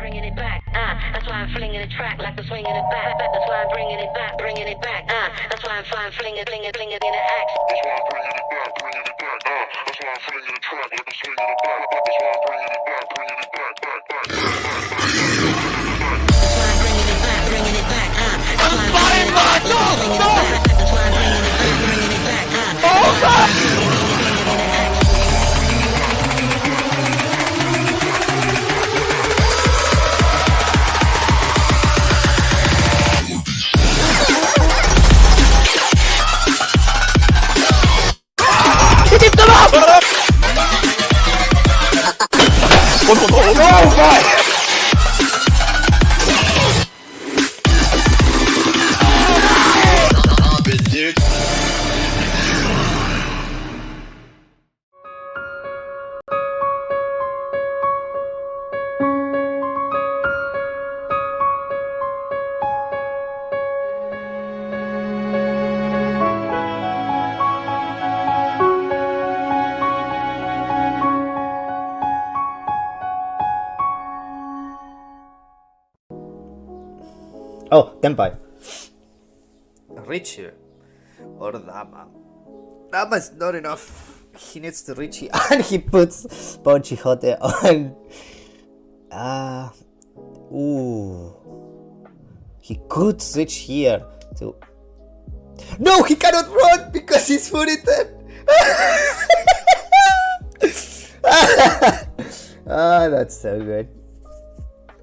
bringing it back. That's why I'm flinging the track like the swinging it back. That's why I'm bringing it back, bringing it back. That's why I'm flinging it in the axe. That's why I'm bringing it back, bringing it back. That's why I'm flinging the track like the swinging it back. That's why I'm bringing it back, bringing it back, back. That's why I'm bringing it back, bringing it back. That's why I'm bringing it back, bringing it back. That's why I'm bringing it back, bringing it back. Oh, Tenpai. Richie. Or Dama. Dama is not enough. He needs to Richie. And he puts Bon Quixote on. He could switch here to. No, he cannot run because he's footed. Ah, that's so good.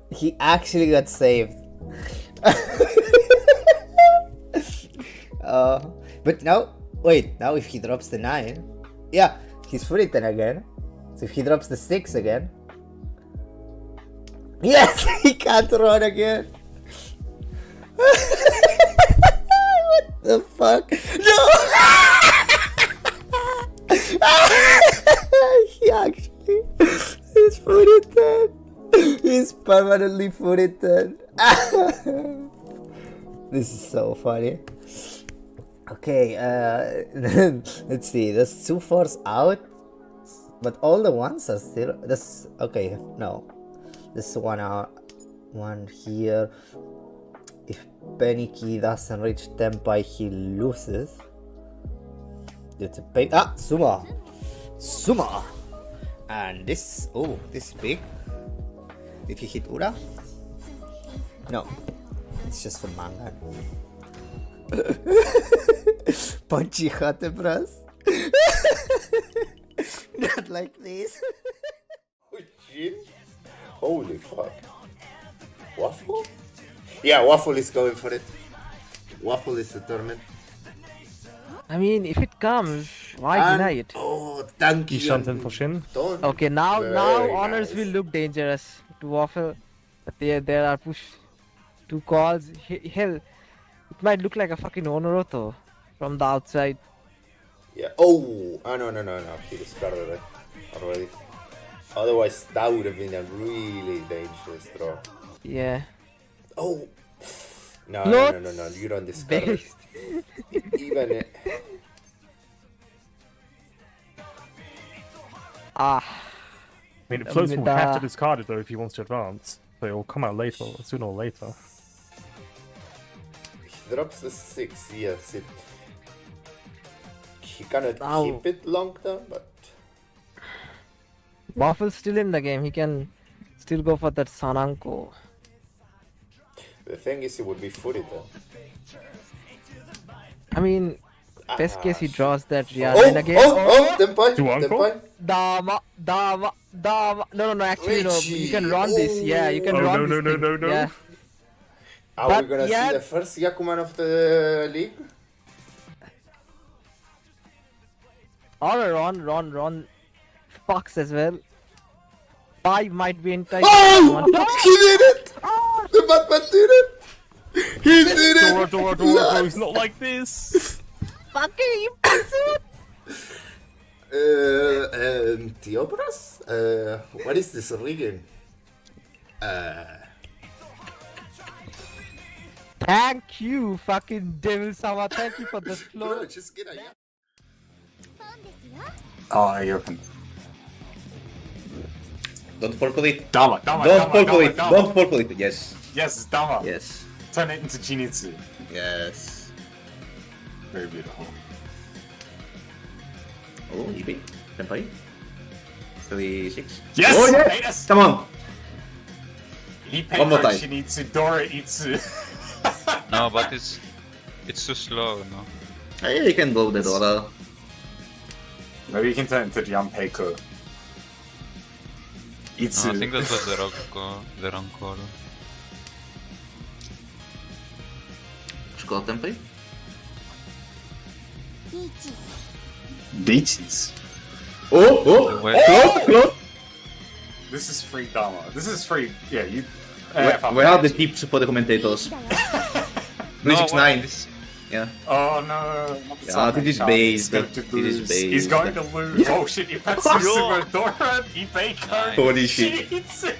He actually got saved. But now, wait, now if he drops the 9, yeah, he's footed again. So if he drops the 6 again, yes, he can't run again. What the fuck? No! He actually is footed. He's permanently footed. This is so funny. Okay, let's see. There's 2 4s out, but all the ones are still. This okay. No, this one out, one here. If Penny doesn't reach Tenpai, he loses. It's a big Suma, and this. Oh, this is big. Did he hit Ura? No, it's just for manga. Punchy Hate bros. Not like this. Oh shit. Holy fuck. Waffle? Yeah, Waffle is going for it. Waffle is determined. I mean, if it comes, why deny it? Oh, thank you. Okay, now honors will look dangerous to Waffle. But there are push 2 calls. Hell, it might look like a fucking Honoroto from the outside. Yeah. Oh, no. He discarded it already. Otherwise, that would have been a really dangerous draw. Yeah. Oh. No. You don't discard it. Even it. I mean, Floats will have to discard it though if he wants to advance. So it will come out later, sooner or later. He drops the 6, yes. He cannot keep it long term, but. Waffle's still in the game. He can still go for that Sananko. The thing is, he would be footed though. I mean, best case he draws that Rihanna again. Tenpai. Dama. No, actually, no. You can run this. Yeah, you can run this. No. Yeah. Are we gonna see the first Yakuman of the league? Or Ron Fox as well. 5 might be enticed. Oh! He did it! The Batman did it! He did it! Dora, it's not like this! Fucking impossible! Theobras? What is this rigging? Thank you, fucking Devil Sama. Thank you for the flow. Bro, just get a... Oh, you open. Don't purple it. Dama. Don't purple it. Don't purple it. Yes. Yes, it's Dama. Yes. Turn it into Jinitsu. Yes. Very beautiful. Oh, eBay. Senpai. 3-6. Yes! Oh, Yes! yes! Come on! One more time. Shinitsu, Dora Itsu. No, but it's too slow, no? Hey, you can go the Dora. Maybe you can turn it into Janpeiko. Itsu. No, I think that was the wrong call. Score template? Beaches. Oh! Wait. Close! This is free Dama. This is free. Yeah, you. Where are the tips for the commentators? No, 369. this... Yeah. Oh no. Yeah, this is based. He's going to This is lose. based. He's going to lose. Oh shit, Ipetsu, Sumo, Dora, Ipeiko, Holy shit. Shinitsu.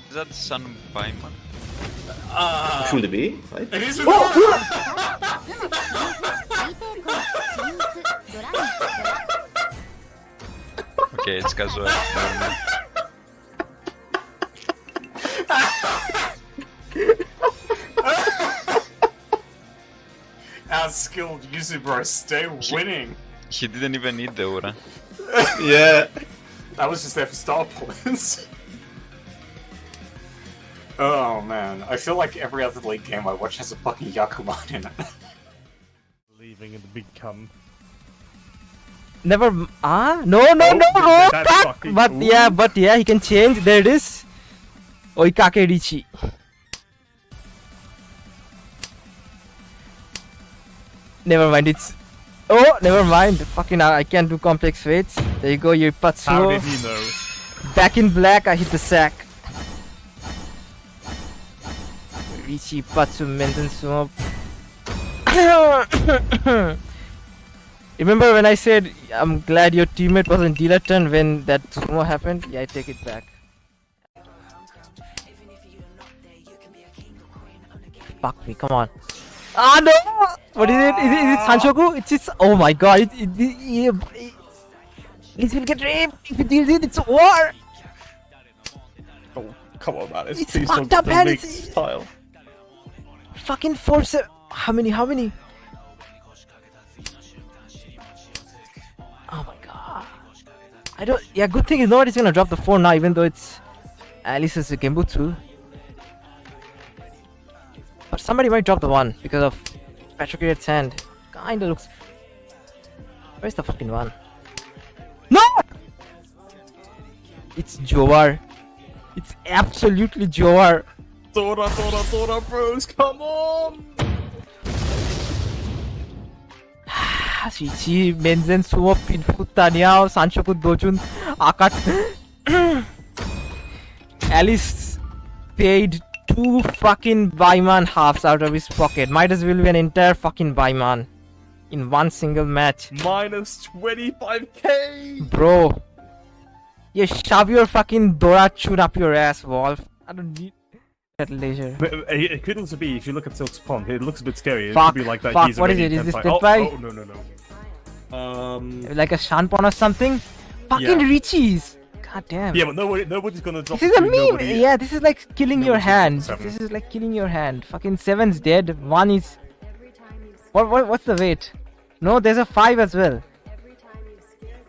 Is that Sun Baiman? Should it be, right? It is with Okay, it's casual. Never mind. Our skilled user bro, stay winning. He didn't even need the aura. Yeah. That was just there for star points. Oh man, I feel like every other late game I watch has a fucking Yakuman in it. Leaving in the big cum. Never. No, that's fuck. fucking But cool. yeah, he can change. There it is. Oikake Richi. Never mind. It's. Oh, never mind. Fucking, I can't do complex weights. There you go. Your How Patsuo. did he know? Back in black. I hit the sack. Richi Patsu Menden Sumo. Remember when I said I'm glad your teammate was in DEADLOHAND turn when that sumo happened? Yeah, I take it back. Fuck me, come on. Ah no! What is it? Is it Sanshoku? It's oh my god! This will get raped. If it deals it, it's a war. Oh, come on, man. It's fucked up, man. It's style. fucking force. How many? Oh my god. I don't. Yeah, good thing is nobody's gonna drop the 4 now, even though it's. At least it's a Gembutsu. But somebody might drop the 1 because of Petrocrate's hand. Kinda looks. Where's the fucking 1? No! It's Jowar. It's absolutely Jowar. Dora, bros, come on! Shichi, Menzen, Sumo, Pinfu, Tanyao, Sanshoku, Dojun, Akat. Alice paid 2 fucking Baiman halves out of his pocket. Might as well be an entire fucking Baiman in one single match. Minus 25k! Bro. Yeah, shove your fucking Dora Chun up your ass, Wolf. I don't need that leisure. But it could also be, if you look at Silk's Pond, it looks a bit scary. Fuck, It could be like that. fuck, He's what is already it? Is this Tenpai. Tenpai? Oh, no. Like a Shanpon or something? Fucking Yeah. Richie's. God damn. Yeah, but nobody's gonna drop. This is a three, meme. nobody- Yeah, this is like killing your nobody's hand. dropping 7. This is like killing your hand. Fucking 7's dead. 1 is. What's the weight? No, there's a 5 as well.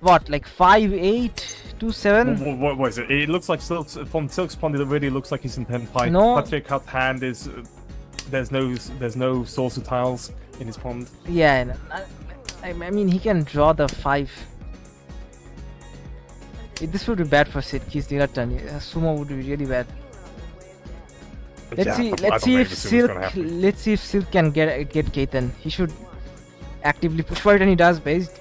What? Like 5, 8, 2, 7? What was it? It looks like from Silk's Pond. It already looks like he's in 10 No. Patrick Cut hand is. There's no Sorcerer tiles in his pond. Yeah. I mean, he can draw the 5. This would be bad for Sid. He's DEADLOHAND. Sumo would be really bad. Let's see if Silk can get Keiten. He should actively push for it, and he does. Based.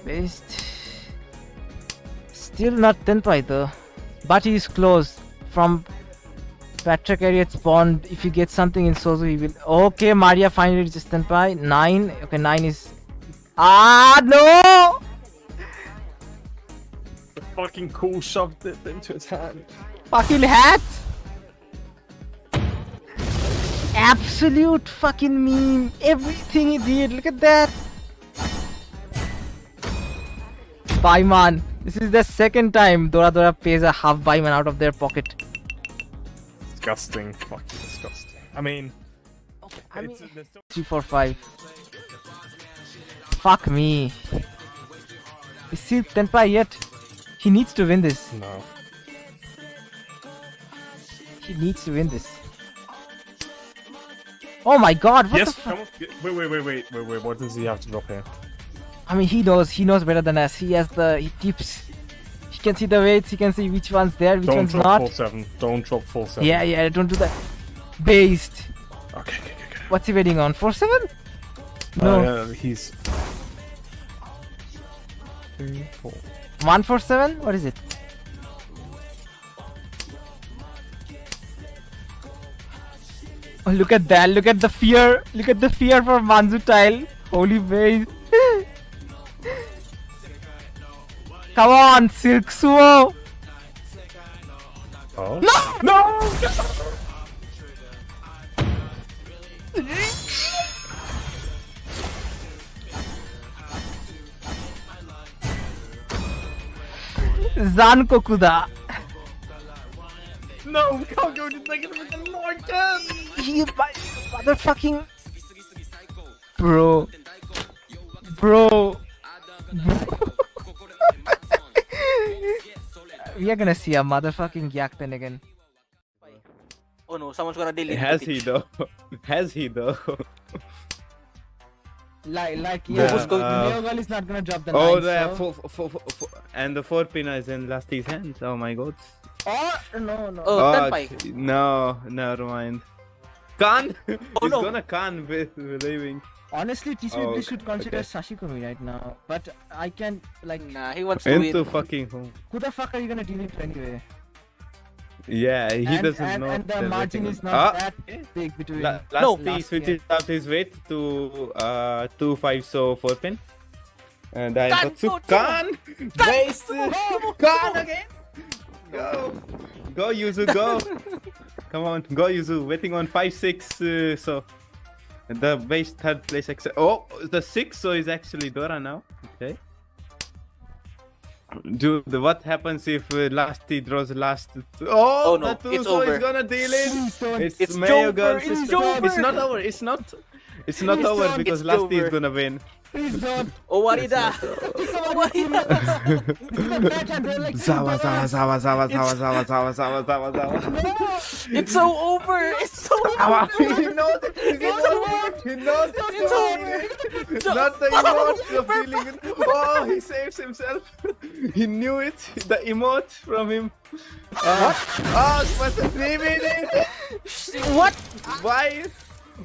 Still not Tenpai though, but he is close from Patrick Ariet's Pond. If he gets something in Sozu, he will. Okay, Maria finally reaches Tenpai. 9. Okay, 9 is. Ah no! The fucking cool shoved it into his hand. Fucking hat! Absolute fucking meme. Everything he did. Look at that. Baiman. This is the second time Dora Dora pays a half Baiman out of their pocket. Disgusting. Fucking disgusting. I mean... I mean, there's still... 3, 4, 5. Fuck me. Is still Tenpai yet? He needs to win this. No. He needs to win this. Oh my god, what Yes, the fuck? come on. Wait. What does he have to drop here? I mean, he knows better than us. He keeps... He can see the weights, he can see which one's there, which Don't one's drop not. 4-7. Don't drop 4-7. Yeah, don't do that. Based. Okay. What's he waiting on? 4-7? No. He's... 3, 4. 1-4-7? What is it? Oh, look at that. Look at the fear. Look at the fear for Manzu tile. Holy base. Come on, Silk Sumo. Oh? No! Zan Kokuda. No, we can't go to negative with the more again! He motherfucking... Bro. We are gonna see a motherfucking Gyakten again. Oh no, someone's gonna delete Has the he pitch. though? Has he though? Like Yeah, Neogal is not gonna drop the Oh, 9, the so... and the 4 pin is in Lasty's hands. Oh my god. Or no. Oh, Tenpai. No, never mind. Khan! He's no. gonna Khan believing. Honestly, TCB Oh, should consider okay. Sashikomi right now, but I can't like. Nah, he wants to Into win. fucking home. Who the fuck are you gonna deal with anyway? Yeah, he doesn't know. And the they're margin waiting is on- not that big between. Lasty Last switches out his weight to 2-5 so 4 pin. And I got to Khan! Base! Khan again! Go Yuzu, go! Come on, go Yuzu, waiting on 5-6 so. And the base third place oh, the 6 so is actually Dora now. Okay. Dude, what happens if Lasty draws last? Oh, no, the 2 it's so over. is gonna deal it! It's Mayo Joker, girl it's sister. Joker. It's not over, it's not over because It's Lasty is Joker. gonna win. Please don't. Oh, Warida! Zawa. It's so over! It's so over! He knows it! He knows it! It's over! Not the emote of dealing with. Oh, he saves himself. He knew it. The emote from him. What? Oh, but What?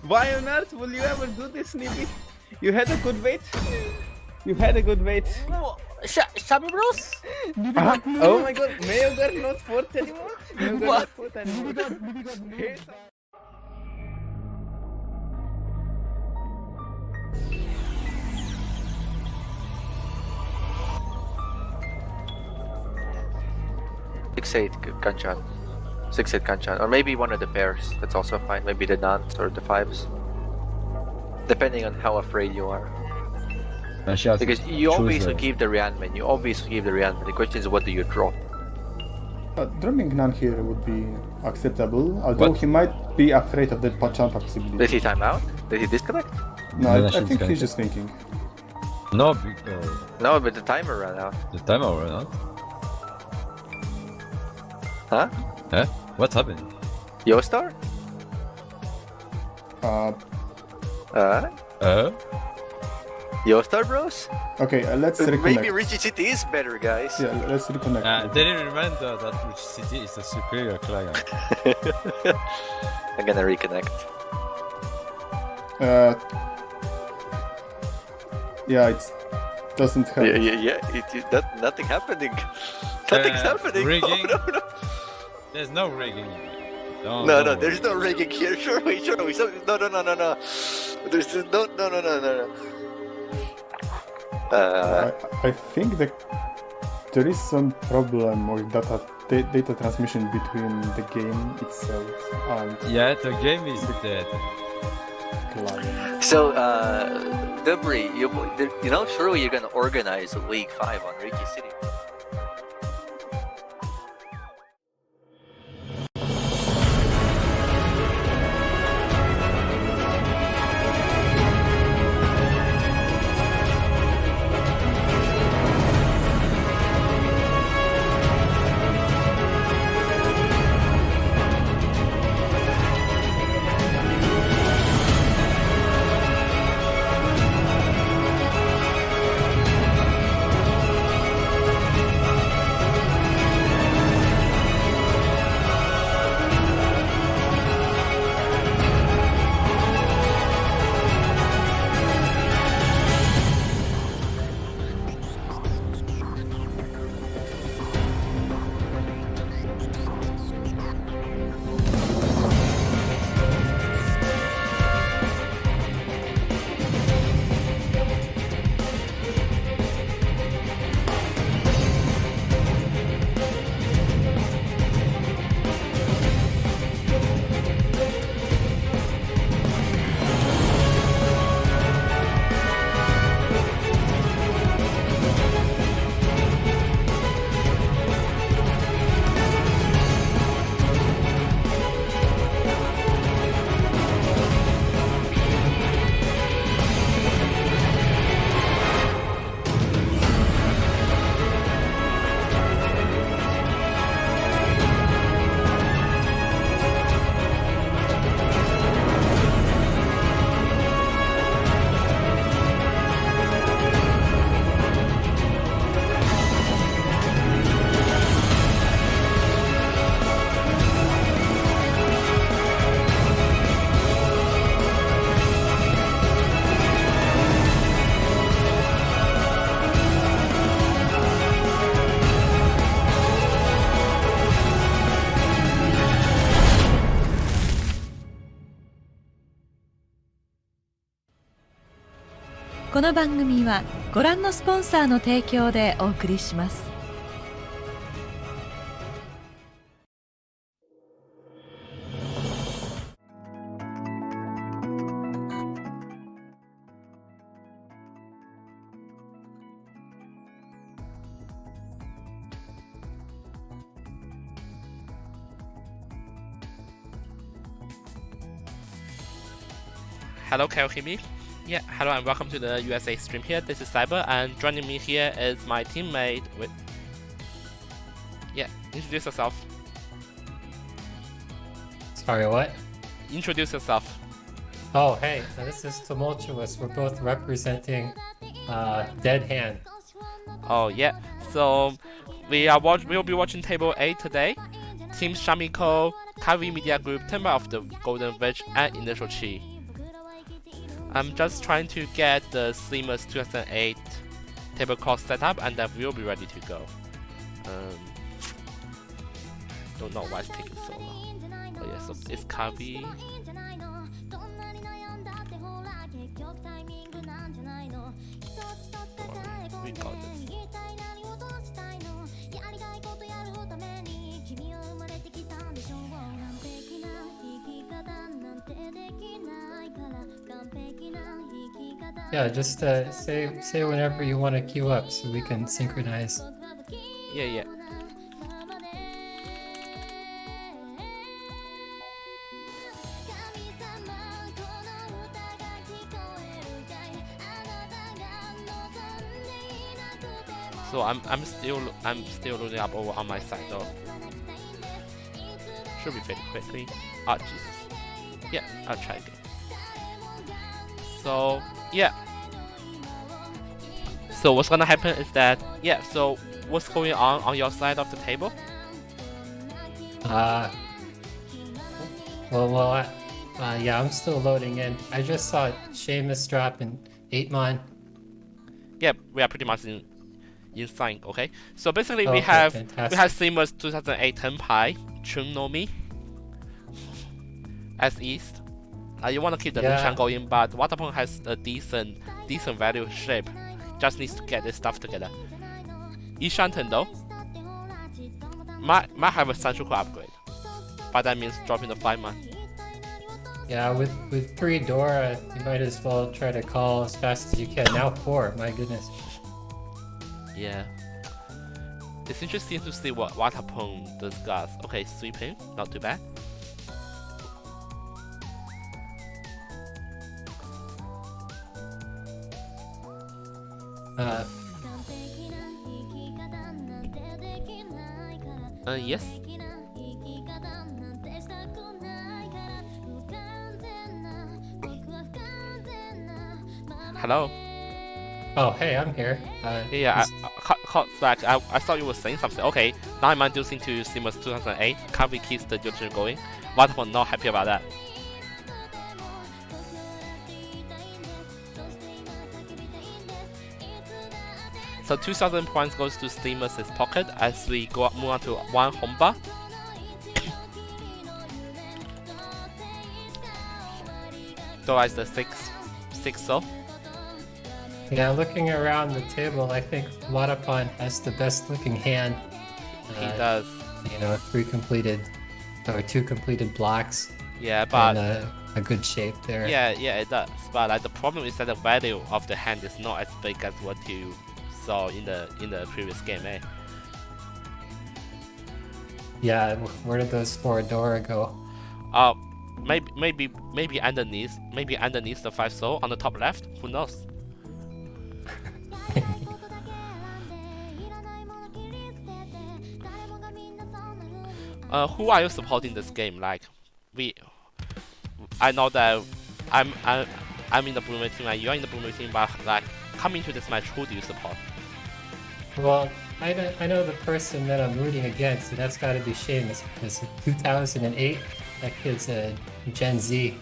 Why on earth will you ever do this, Sneepy? You had a good wait. Shami Bros? Oh my god, Mayo girl not 4th anymore? Mayo girl not 4th anymore. Six-eight Kanchan. 6-8 Kanchan. Or maybe one of the pairs. That's also fine. Maybe the nuns or the 5s. Depending on how afraid you are. Because you obviously give the Rianmen. The question is, what do you drop? Dropping none here would be acceptable, although he might be afraid of the Pachan possibility. Did he time out? Did he disconnect? No, I think he's just thinking. No, No, but the timer ran out. the timer ran out. Huh? Huh? What happened? Yostar? Yostar Bros? Okay, let's Maybe reconnect. Richie City is better, guys. Yeah, let's reconnect. They didn't remember that which city is the superior client. I'm gonna reconnect. Yeah, it doesn't help. Nothing happening. Nothing's happening. Rigging? Oh, no. There's no rigging. No, there's no rigging here. Sure, wait. No. There's just no. I think that there is some problem with data transmission between the game itself and Yeah, the game is dead. client. So, Debris, surely you're gonna organize a League 5 on Reiki City. この番組はご覧のスポンサーの提供でお送りします。Hello, can you hear me? Yeah, hello and welcome to the USA stream here. This is Cyber, and joining me here is my teammate. Yeah, introduce yourself. Sorry, what? Introduce yourself. Oh, hey, this is Tumultuous. We're both representing Dead Hand. Oh yeah, so we'll be watching Table 8 today. Team Shamiko, Kavi Media Group, Temple of the Golden Witch, and Initial Chi. I'm just trying to get the seamless 2008 tablecloth set up, and then we'll be ready to go. Don't know why it's taking so long. Oh yeah, so it's Kavi. We got this. Yeah, just say whenever you want to queue up so we can synchronize. Yeah. So I'm still loading up over on my side though. Should be fairly quickly. Ah, Jesus. Yeah, I'll try again. So yeah. So what's gonna happen is that so what's going on your side of the table? Yeah, I'm still loading in. I just saw Seamus drop in 8-mon. Yeah, we are pretty much in sync. Okay, so basically we have Seamus 2008 Tenpai Chunnomi as East. You want to keep the Lushan going, but Waterpong has a decent value shape. Just needs to get this stuff together. Ishanten though might have a Sanshuku upgrade, but that means dropping the 5-man. Yeah, with 3 Dora, you might as well try to call as fast as you can. Now 4, my goodness. Yeah. It's interesting to see what Waterpong does. Okay, sweeping, not too bad. Yes. Hello. Oh, hey, I'm here. Yeah, I thought you were saying something. Okay, now I'm introducing to Seamus 2008. Kavi keeps the junction going. Waterpong not happy about that. So 2,000 points goes to Seamus' pocket as we move on to 1 Honba. So as the 6 so. Yeah, looking around the table, I think Waterpong has the best looking hand. He does. 2 completed blocks. Yeah, but and a good shape there. Yeah, it does. But the problem is that the value of the hand is not as big as what you saw in the previous game, eh? Yeah, where did those 4 Dora go? Maybe underneath the 5 soul on the top left. Who knows? Who are you supporting this game? Like, I know that I'm in the blue team and you're in the blue team, but like coming to this match, who do you support? Well, I know the person that I'm rooting against, and that's got to be Seamus, because in 2008, that kid's a Gen Z.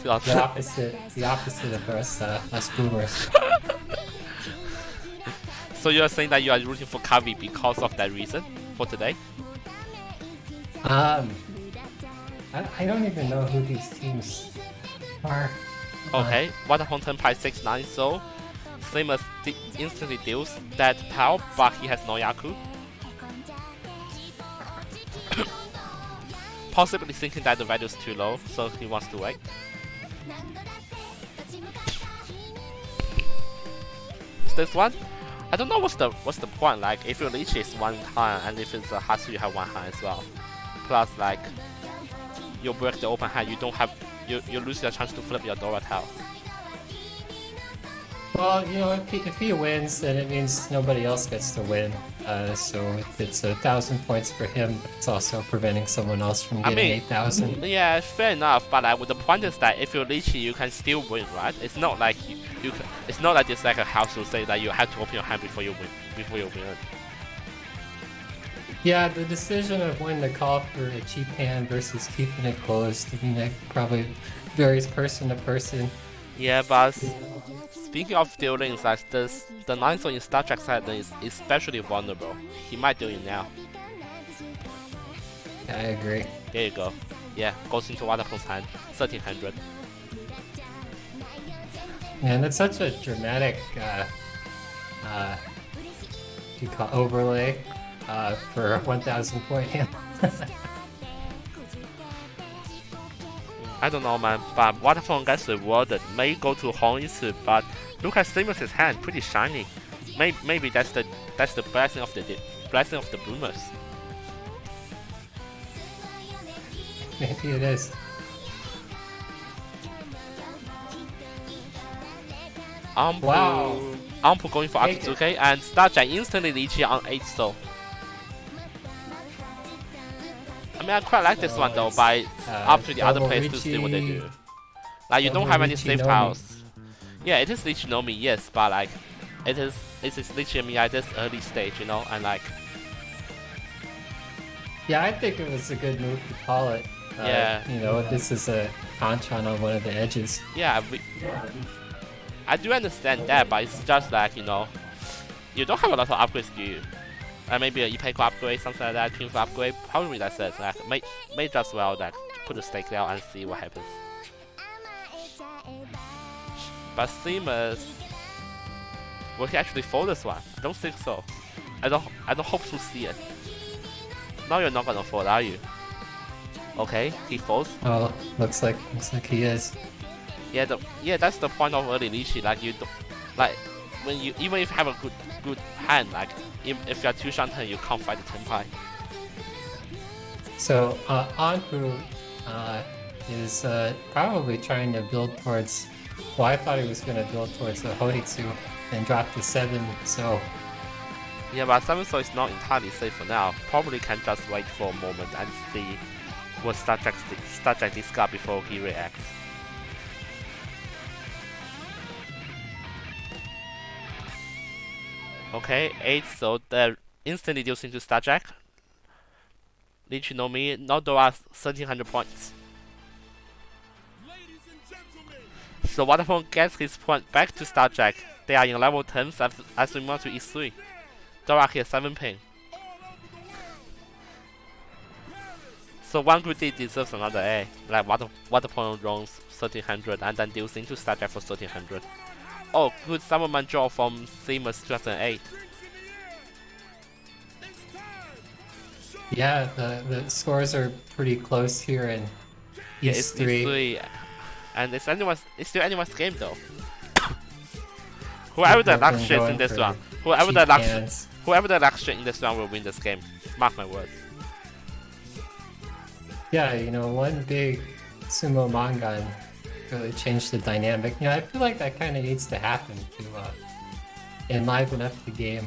The opposite of us boomers. So you're saying that you are rooting for Kavi because of that reason for today? I don't even know who these teams are. Okay, Waterfall turn by 6-9, so Seamus instantly deals that power, but he has no Yaku. Possibly thinking that the value is too low, so he wants to wait. This one, I don't know what's the point. Like if your leech is one hand and if it's a Hatsu you have one hand as well. Plus like you break the open hand, you don't have you lose your chance to flip your Dora tail. Well, you know, if he wins, then it means nobody else gets to win. So it's 1,000 points for him. It's also preventing someone else from getting 8,000. Yeah, fair enough. But like, the point is that if you're leechy, you can still win, right? It's not like you can, it's not like it's like a house rule say that you have to open your hand before you win. Yeah, the decision of when to call for a cheap hand versus keeping it closed, I mean, that probably varies person to person. Yeah, but speaking of dealings, like the 9th one in Star Trek side is especially vulnerable. He might deal it now. Yeah, I agree. There you go. Yeah, goes into Waterfall's hand, 1300. And it's such a dramatic overlay for a 1,000 point hand. I don't know, man, but Waterfall gets rewarded. May go to Hong-Itsu, but look at Seamus' hand, pretty shiny. Maybe that's the blessing of the boomers. Maybe it is. Wow. Ampu going for Akitsuke and Starjack instantly leeching on 8 soul. I mean, I quite like this one though, but up to the other players to see what they do. Like, you don't have any safe tiles. Yeah, it is Lichinomi, yes, but like, it is Lichinomi at this early stage, you know, and like. Yeah, I think it was a good move to call it. Yeah. You know, this is a Kanchan on one of the edges. Yeah, I do understand that, but it's just like, you know, you don't have a lot of upgrades, do you? Maybe a Ipeco upgrade, something like that, Twinf upgrade, probably that's it. Like, may just well like put a stake there and see what happens. But Seamus, will he actually fold this one? I don't think so. I don't hope to see it. Now you're not gonna fold, are you? Okay, he folds. Oh, looks like he is. Yeah, that's the point of early leechy. Like you don't, like when you even if you have a good hand, like if you're 2 shanten, you can't fight the Tenpai. So Anpu is probably trying to build towards. Well, I thought he was going to build towards the Horitsu and drop to 7. So yeah, but 7 so is not entirely safe for now. Probably can just wait for a moment and see what Starjack discard before he reacts. Okay, 8, so they're instantly reducing to Starjack. Lichinomi, Nodora 1300 points. So Waterfall gets his point back to Starjack. They are in level 10 as we move to E3. Dora here 7 ping. So one good deed deserves another A. Like Waterfall runs 1300 and then deals into Starjack for 1300. Oh, good Summerman draw from Seamus 2008. yeah, the scores are pretty close here in It's E3. E3, and it's still anyone's game though. Whoever the luck shits in this one, whoever the luck shit in this one will win this game. Mark my words. Yeah, you know, one big sumo manga really changed the dynamic. You know, I feel like that kind of needs to happen to enliven up the game.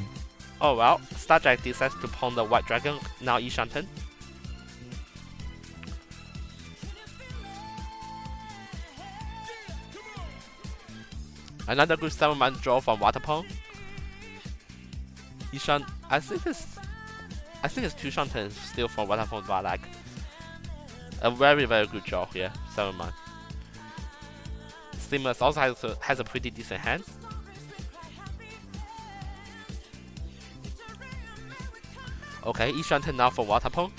Oh well, Starjack decides to pawn the White Dragon, now Ishanten. Another good 7-man draw from Waterpong. Ishan, I think it's 2 Shanten still from Waterpong, but like a very good draw here, 7-man. Seamus also has a pretty decent hand. Okay, Ishanten now for Waterpong.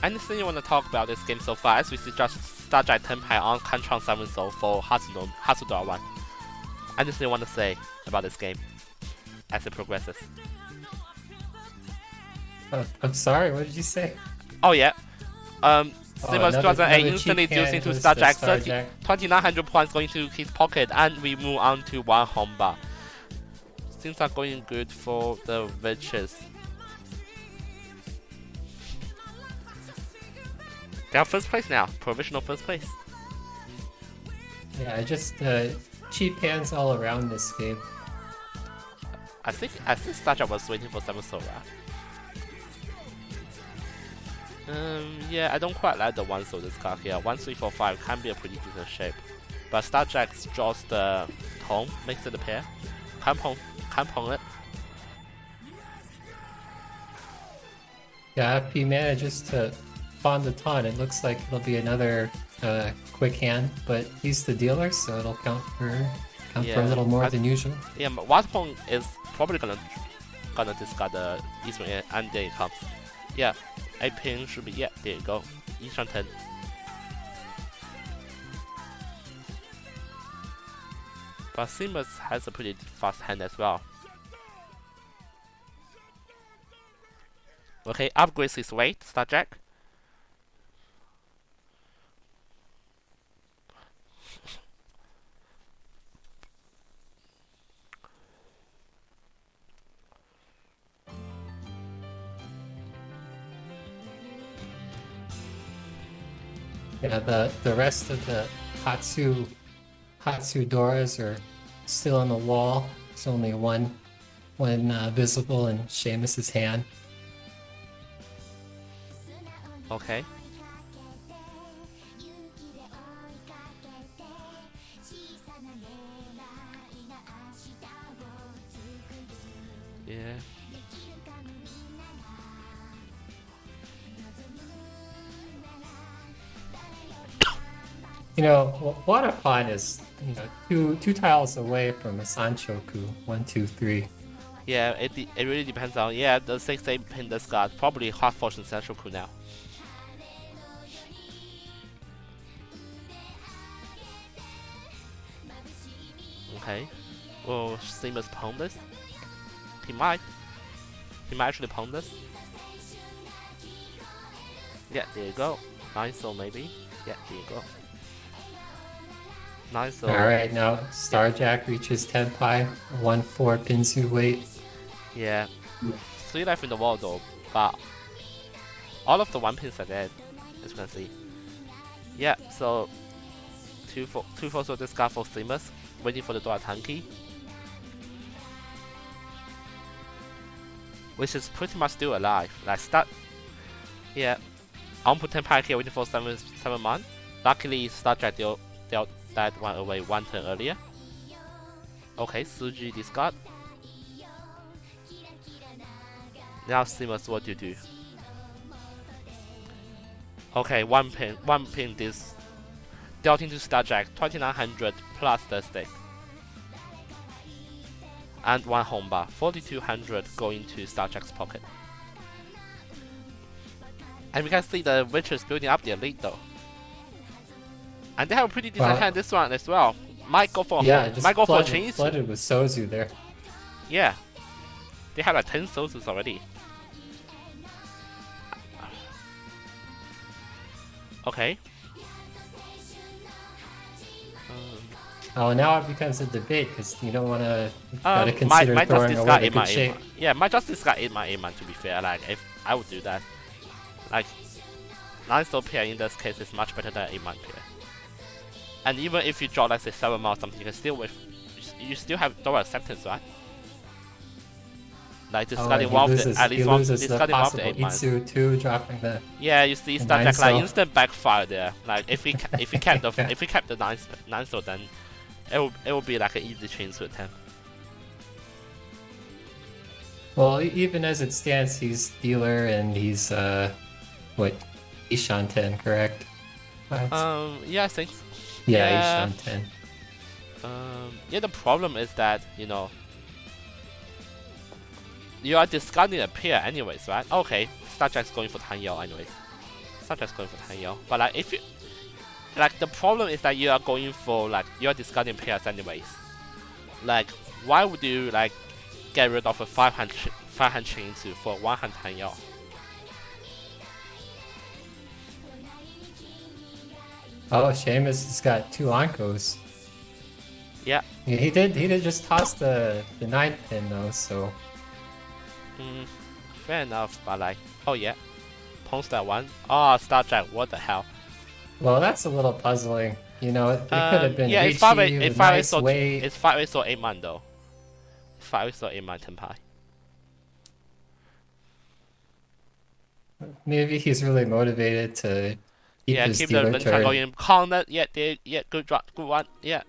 Anything you want to talk about this game so far? As we see just Starjack Tenpai on Kantron 7 so for Hatsudo 1. Anything you want to say about this game as it progresses? I'm sorry, what did you say? Oh yeah. Simmers 2008 instantly cheap hand deals into was Starjack the Starjack. 2900 points going to his pocket, and we move on to one home bar. Things are going good for the witches. They are first place now, provisional first place. Yeah, just cheap hands all around this game. I think Starjack was waiting for 7 Sora. Yeah, I don't quite like the 1 Soul this card here. 1, 3, 4, 5 can be a pretty decent shape. But Starjack draws the tone, makes it a pair. Can't pong it. Yeah, if he manages to pawn the taunt, it looks like it'll be another quick hand, but he's the dealer, so it'll count for a little more than usual. Yeah, but Watapong is probably gonna discard the Eastern Air, and there it comes. Yeah, 8 pin should be, yeah, there you go. Eastern 10. But Simmers has a pretty fast hand as well. Okay, upgrades his weight, Starjack. Yeah, the rest of the Hatsu doors are still on the wall. There's only one visible in Seamus's hand. Okay. Yeah. You know, Waterpond is, you know, two tiles away from a Sanchoku. 1, 2, 3. Yeah, it really depends on, yeah, the 6-8 pin discard, probably Hot Fortune Sanchoku now. Okay. Will Simmers pwn this? He might. He might actually pwn this. Yeah, there you go. 9 soul maybe. Yeah, there you go. 9 soul. Alright, now Starjack reaches Tenpai. 1/4 Pinsu weight. Yeah. 3 left in the wall though, but all of the 1 pins are dead, as you can see. Yeah, so 2/4 soul discard for Simmers, waiting for the DEADLO HAND key. Which is pretty much still alive. Like yeah. Output Tenpai here waiting for 7 months. Luckily Starjack dealt that one away 1 turn earlier. Okay, Suji discard. Now Simmers, what do you do? Okay, 1 pin this dealt into Starjack 2900 plus the stake. And 1 home bar, 4200 going to Starjack's pocket. And we can see the witches building up their lead though. And they have a pretty decent hand this one as well. Might go for chains. Flooded with Sozu there. Yeah. They have like 10 Sozus already. Okay. Oh, now it becomes a debate because you don't want to gotta consider might throwing just away discard the good shape. Yeah, might just discard 8 man to be fair. Like, if I would do that. Like, 9 soul pair in this case is much better than 8 man pair. And even if you draw like say 7 man or something, you can still you still have door acceptance, right? Like discarding one of the at least one discarding one of the 8 man. Itsu 2 dropping the. Yeah, you see Starjack like instant backfire there. Like if we kept the 9 soul, then it will be like an easy chain to attempt. Well, even as it stands, he's dealer and he's what, Ishan 10, correct? Yeah, I think. Yeah, Ishan 10. Yeah, the problem is that, you know, you are discarding a pair anyways, right? Okay, Starjack's going for Tanyao anyways. Star Jack's going for Tanyo. But like if you like the problem is that you are going for like you're discarding pairs anyways. Like why would you like get rid of a 500 chain for 100 Tanyo? Oh, Seamus has got 2 Onkos. Yeah. He did just toss the 9th pin though, so. Fair enough, but like, oh yeah, post that one. Oh, Star Jack, what the hell? Well, that's a little puzzling. You know, it could have been yeah, it's Richie 5 with nice weight. It's 5 or 8 man though. 5 or 8 man Tenpai. Maybe he's really motivated to keep his keep the dealer Lynch turn. going. Corner, yeah, good drop, good one, yeah.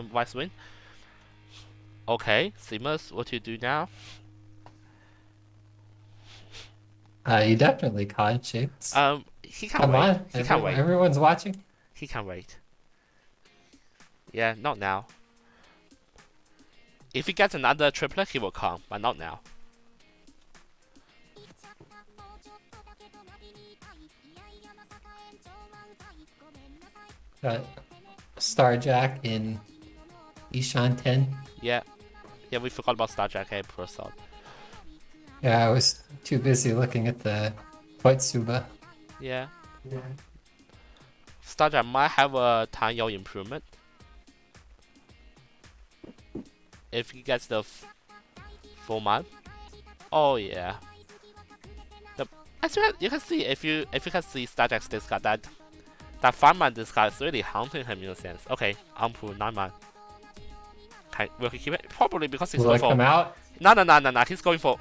Vice win. Okay, Seamus, what do you do now? You definitely can't, James. He can't Come wait. on, He can't wait. Everyone's watching. He can't wait. Yeah, not now. If he gets another triplet, he will come, but not now. Got Starjack in Ishan 10. Yeah. Yeah, we forgot about Star Jack Prasad. Yeah, I was too busy looking at the Koitsuba. Yeah. Starjack might have a Tanyo improvement. If he gets the full man. Oh yeah. As you can see, if you can see Starjack's discard, that 5-man discard is really haunting him in a sense. Okay, Ampu 9-man. Will he keep it? Probably because he's going for. Come out? No. He's going for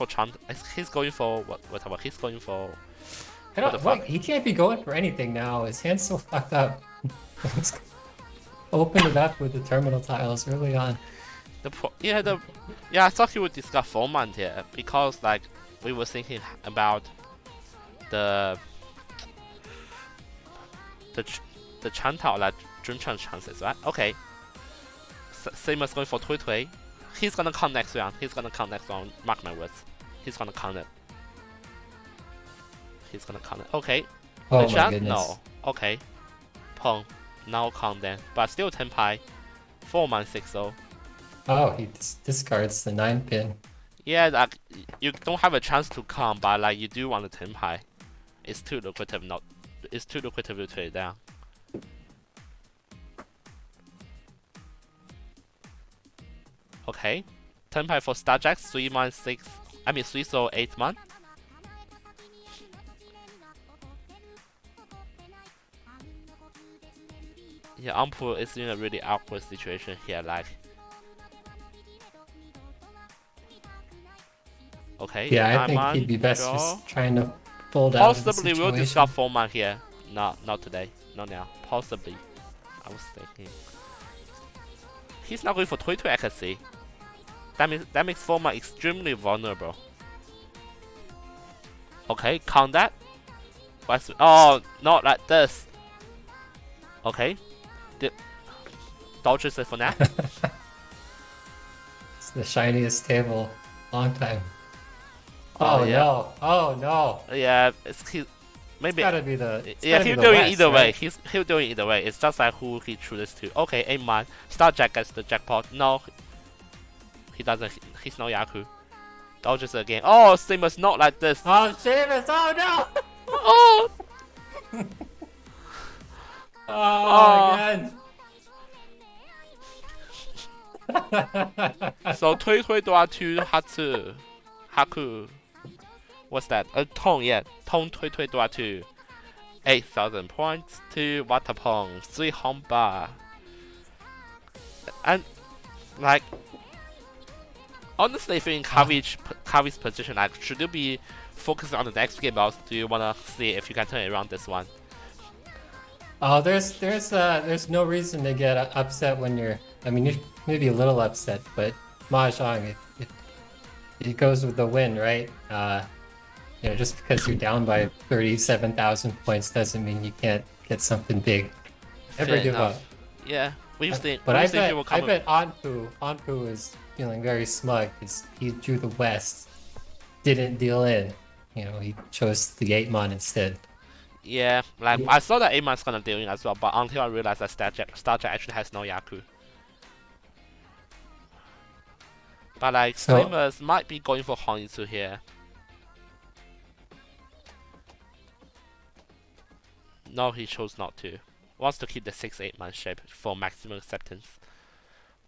chant. He's going for whatever. He's going for. I don't. He can't be going for anything now. His hand's so fucked up. Open it up with the terminal tiles early on. I thought he would discuss 4-man here because like we were thinking about the Chantao like Junchen chances, right? Okay. Same as going for Tui Tui. He's gonna come next round. Mark my words. He's gonna count it. Okay. Oh my goodness. No. Okay. Pong. Now count then. But still Tenpai. 4-man 6-0. Oh, he discards the 9-pin. Yeah, like you don't have a chance to count, but like you do want the Tenpai. It's too lucrative to trade down. Okay. Tenpai for Starjack, 3-man 6. I mean 3-so 8-man. Yeah, Ampu is in a really awkward situation here, like. Okay. Yeah, I think he'd be best just trying to fold out. Possibly we'll discuss 4-man here. Not today. Not now. Possibly. I was thinking. He's not going for Tui Tui, I can see. That makes 4-man extremely vulnerable. Okay, count that. Oh, not like this. Okay. Dodges it for now. It's the shiniest table. Long time. Oh yeah. No! Oh no! Yeah, maybe. It's gotta be the. Yeah, he'll do it either way. He'll do it either way. It's just like who he chooses to. Okay, 8-man. Starjack gets the jackpot. No, he doesn't. He's no Yaku. Dodges again. Oh, Seamus not like this. Oh, Seamus! Oh no! Oh. Oh again. So Tui Tui Dua 2 Hatsu Haku. What's that? Tong, yeah. Tong Tui Tui Dua 2. 8,000 points to Watapong. 3 Homba. And like honestly, if you're in Kavi's position, like should you be focusing on the next game, or do you wanna see if you can turn around this one? Oh, there's no reason to get upset when you're. I mean, you're maybe a little upset, but Mahjong, it goes with the win, right? Just because you're down by 37,000 points doesn't mean you can't get something big. Never give up. Yeah, we've seen. But I bet Anpu is feeling very smug because he drew the West, didn't deal in. He chose the 8-man instead. Yeah, like I saw that 8-man's gonna deal in as well, but until I realized that Starjack actually has no Yaku. But like Seamus might be going for Hongitsu here. No, he chose not to. Wants to keep the 6-8-man shape for maximum acceptance.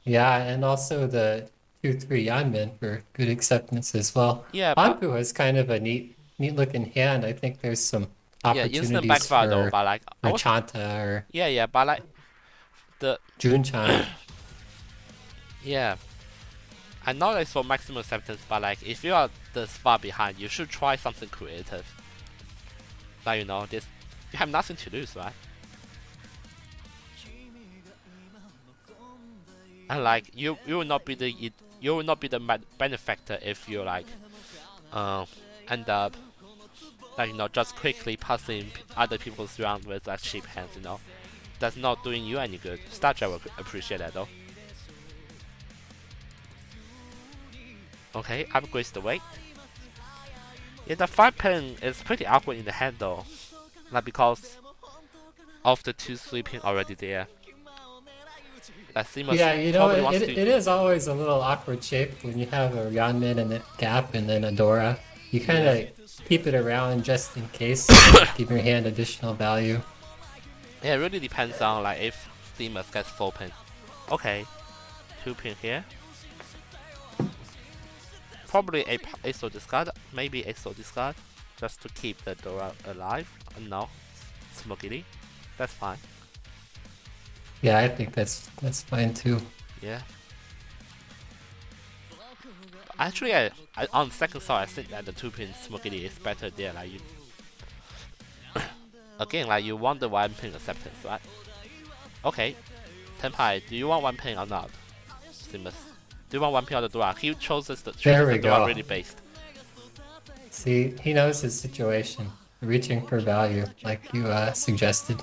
Yeah, and also the 2-3 Yanmin for good acceptance as well. Yeah, Anpu has kind of a neat looking hand. I think there's some opportunities instant backfire though, but like Chanta or but like the Junchan. Yeah, I know it's for maximum acceptance, but like if you are this far behind, you should try something creative. Like this, you have nothing to lose, right? And like you will not be the benefactor if you like end up just quickly passing other people's round with like cheap hands. That's not doing you any good. Starjack will appreciate that though. Okay, upgrades the weight. Yeah, the 5-pin is pretty awkward in the hand though, like because of the 2 sleeping already there. Yeah, it is always a little awkward shape when you have a Yanmin and a Gap and then a Dora. You kind of keep it around just in case. Give your hand additional value. Yeah, it really depends on like if Themis gets 4 pin. Okay, 2 pin here. Probably ace or discard, maybe ace or discard, just to keep the Dora alive. No, Smokey, that's fine. Yeah, I think that's fine too. Yeah. Actually, I on second thought, I think that the 2 pin Smokey is better there. Like you, again, like you want the 1 pin acceptance, right? Okay, Tenpai, do you want 1 pin or not? Simus, do you want 1 pin on the Dora? He chooses the Dora really based. See, he knows his situation, reaching for value, like you suggested.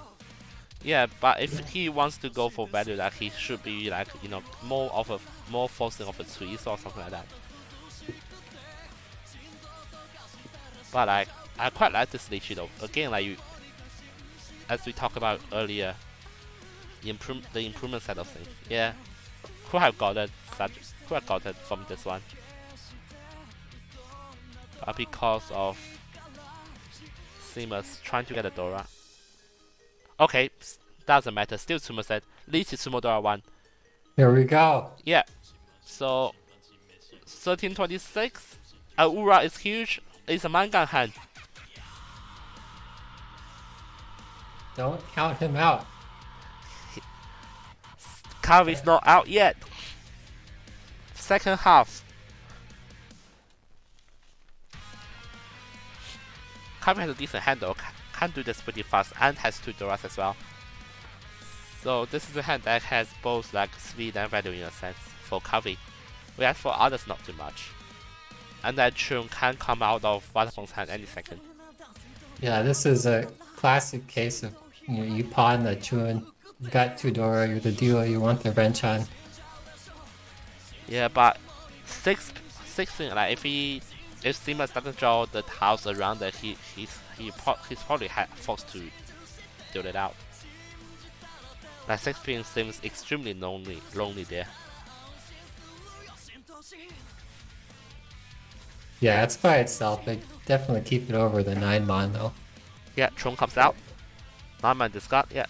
Yeah, but if he wants to go for value, like he should be like more forcing of a twist or something like that. But like I quite like this Lychee though. Again, like as we talked about earlier, the improvement side of things. Yeah, could have gotten from this one, but because of Seamus trying to get a Dora. Okay, doesn't matter. Still Sumo set. Least is Sumo Dora 1. Here we go. Yeah. So 1326. Ura is huge. It's a Mangan hand. Don't count him out. Kavi's not out yet. Second half. Kavi has a decent handle. Can do this pretty fast and has 2 Doras as well. So this is a hand that has both like speed and value in a sense for Kavi. Whereas for others not too much. And that Chun can come out of Vodafong's hand any second. Yeah, this is a classic case of you pawn the Chun, you got 2 Dora, you're the dealer, you want the Renchan. Yeah, but 6 like if Seamus doesn't draw the house around it, he's probably forced to deal it out. Like 6 pin seems extremely lonely there. Yeah, it's by itself. I definitely keep it over the 9 mon though. Yeah, Tron comes out. 9 man discard, yeah.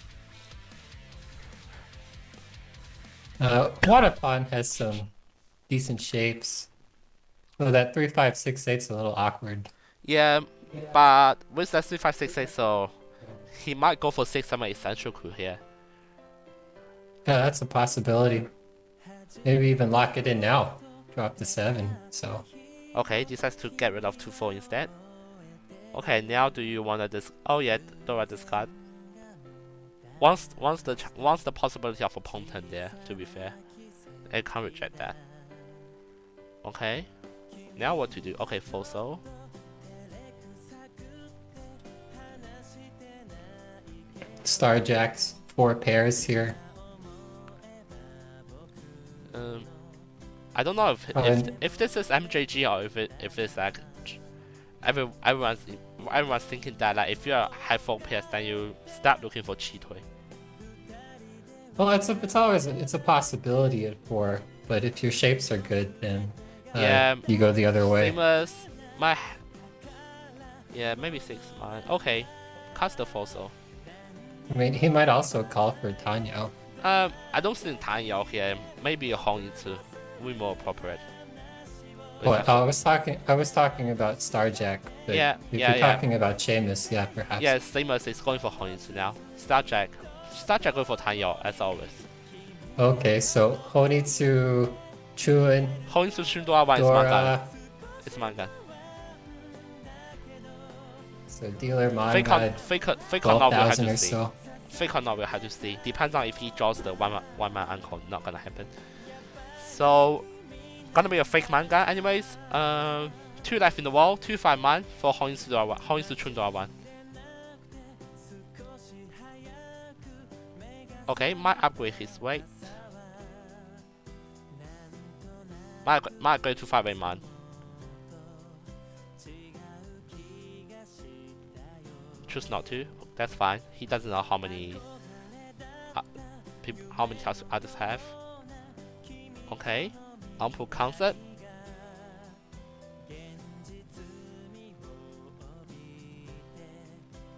Waterpond has some decent shapes. So that 3-5-6-8's a little awkward. Yeah, but with that 3-5-6-8, so he might go for 6-7 essential crew here. Yeah, that's a possibility. Maybe even lock it in now. Drop to 7, so. Okay, decides to get rid of 2-4 instead. Okay, now do you want to oh yeah, Dora discard. Once the possibility of a Ponton there, to be fair. I can't reject that. Okay. Now what to do? Okay, Foso. Starjacks, 4 pairs here. I don't know if this is MJG or if it's like everyone's thinking that like if you have 4 pairs then you start looking for Chitoi. Well, it's always a possibility at 4, but if your shapes are good, then you go the other way. Famous, maybe 6 mine. Okay, cast the Foso. I mean, he might also call for Tanyao. I don't think Tanyao here. Maybe a Hongitsu. Way more appropriate. Well, I was talking about Starjack. But if you're talking about Seamus, yeah, perhaps. Yeah, Seamus is going for Hongitsu now. Starjack going for Tanyao as always. Okay, so Honitsu, Chun, Hongitsu Chun Dora 1 is Mangan. It's Mangan. So dealer Mangan. Fake or not, we'll have to see. So. Fake or not, we'll have to see. Depends on if he draws the one man uncle. Not gonna happen. So, gonna be a fake manga anyways. 2 life in the wall, 2-5 man for Hongitsu Chun Dora 1. Okay, might upgrade his weight. Might upgrade to 5-8 man. Choose not to. That's fine. He doesn't know how many tiles others have. Okay, Unpool concept.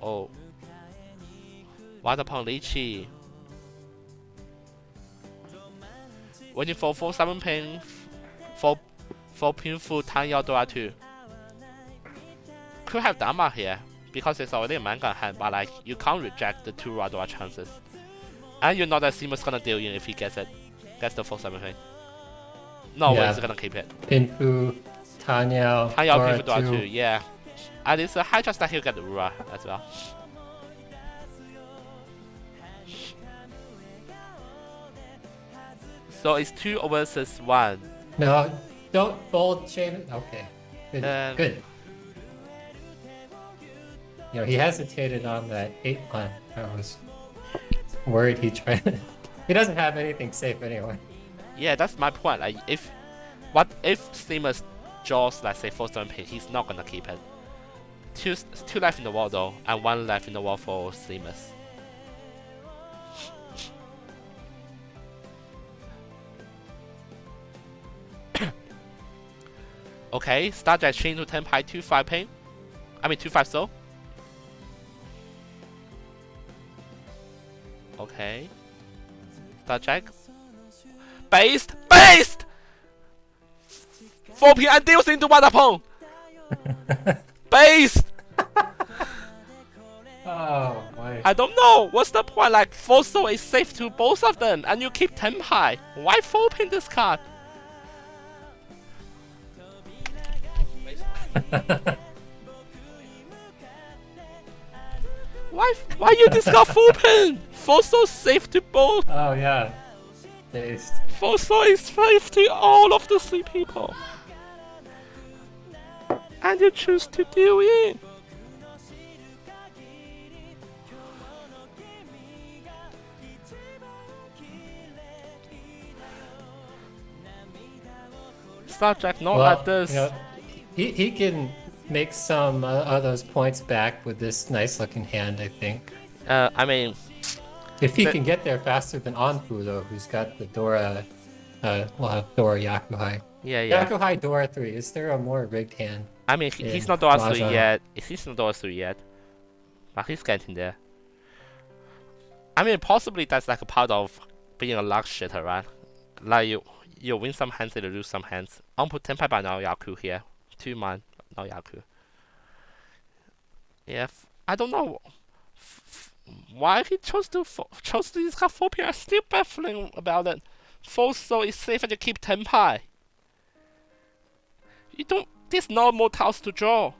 Oh. What upon Lychee? Waiting for 4-7 ping. 4 ping for Tanyao Dora 2. Could have Dama here, because it's already a manga hand, but like, you can't reject the 2 Radora chances. And you know that Sima's gonna deal in if he gets it. Gets the 4-7 ping. No way he's gonna keep it. Pinfu, Tanyao, Pinfu Dora 2. Yeah. And it's a high chance that he'll get the Rura as well. So it's 2 versus 1. No, don't fold Seamus. Okay. Good. Good. You know, he hesitated on that 8 one. I was worried he tried. He doesn't have anything safe anyway. Yeah, that's my point. Like, if Simas draws, let's say 4-7 ping, he's not gonna keep it. 2 left in the wall though, and 1 left in the wall for Simas. Okay, start that chain to 10 pi 2-5 ping. I mean 2-5 so. Okay. Start check. Based! 4 ping and deals into Wadapong! Based! Oh my. I don't know, what's the point? Like, 4 so is safe to both of them, and you keep 10 high. Why 4 ping this card? Why you discard 4 pin? 4 so safe to both. Oh yeah. Based. 4 so is safe to all of the 3 people. And you choose to deal in. Star Trek not like this. You know, he can make some of those points back with this nice looking hand, I think. I mean, if he can get there faster than Anpu though, who's got the Dora, we'll have Dora Yakuhai. Yeah. Yakuhai Dora 3. Is there a more rigged hand? I mean, he's not Dora 3 yet. He's not Dora 3 yet, but he's getting there. I mean, possibly that's like a part of being a luck shitter, right? Like you win some hands and you lose some hands. Anpu 10 pi by now Yaku here. 2 man, now Yaku. Yeah, I don't know why he chose to discard 4 pin. I'm still baffling about it. 4 so is safe and you keep 10 pi. You don't. There's no more tiles to draw.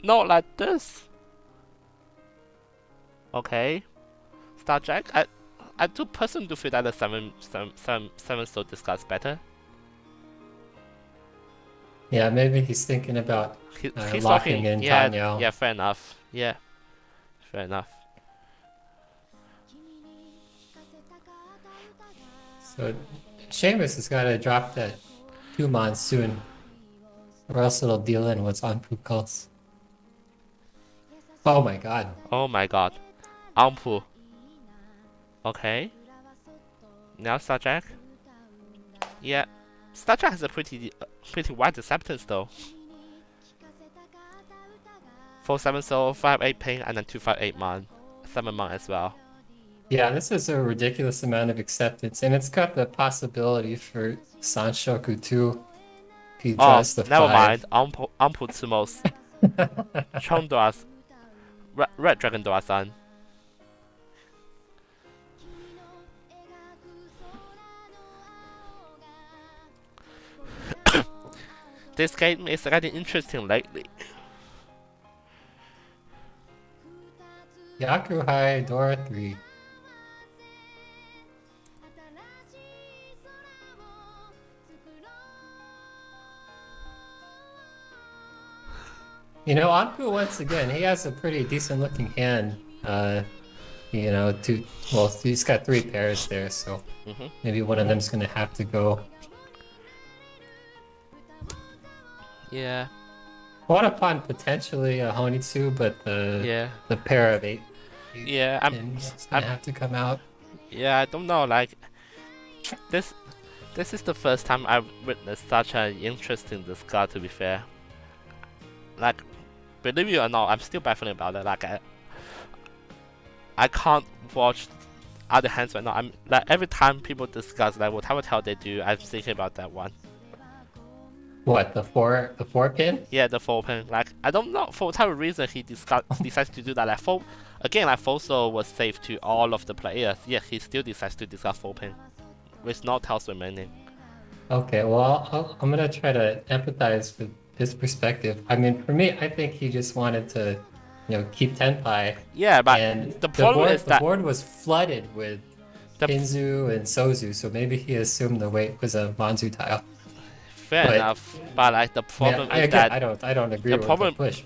Not like this. Okay. Star Jack. I do personally do feel that the 7 so discards better. Yeah, maybe he's thinking about he's locking in Tanyao. Yeah, fair enough. Yeah, fair enough. So Seamus has got to drop that 2-mon soon, or else it'll deal in what's Anpu calls. Oh my god. Oh my god. Anpu. Okay. Now Star Jack. Yeah. Star Trek has a pretty wide acceptance though. 4-7 so 5-8 ping and then 2-5-8 mon, 7 mon as well. Yeah, this is a ridiculous amount of acceptance, and it's got the possibility for Sanshoku too. If he draws the 5. Never mind. Anpu Tsumos. Chondoas. Red Dragon Doa-san. This game is getting interesting lately. Yakuhai Dora 3. You know, Anpu once again, he has a pretty decent looking hand. You know, he's got 3 pairs there, so maybe one of them's gonna have to go. Yeah. One upon potentially a Honitsu, but the pair of 8. Yeah, I'm gonna have to come out. Yeah, I don't know. Like this is the first time I've witnessed such an interesting discard. To be fair, like, believe it or not, I'm still baffling about it. Like, I can't watch other hands right now. I'm like, every time people discuss like whatever tell they do, I'm thinking about that one. What, the four pin? Yeah, the 4-pin. Like, I don't know for whatever reason he decides to do that. Like, Foso was safe to all of the players. Yeah, he still decides to discuss 4-pin with no tiles remaining. Okay, well, I'm gonna try to empathize with his perspective. I mean, for me, I think he just wanted to, keep Tenpai. Yeah, but and the problem is that the board was flooded with Pinzu and Sozu, so maybe he assumed the weight was a Manzu tile. Fair enough, but like the problem is that I don't agree with the push,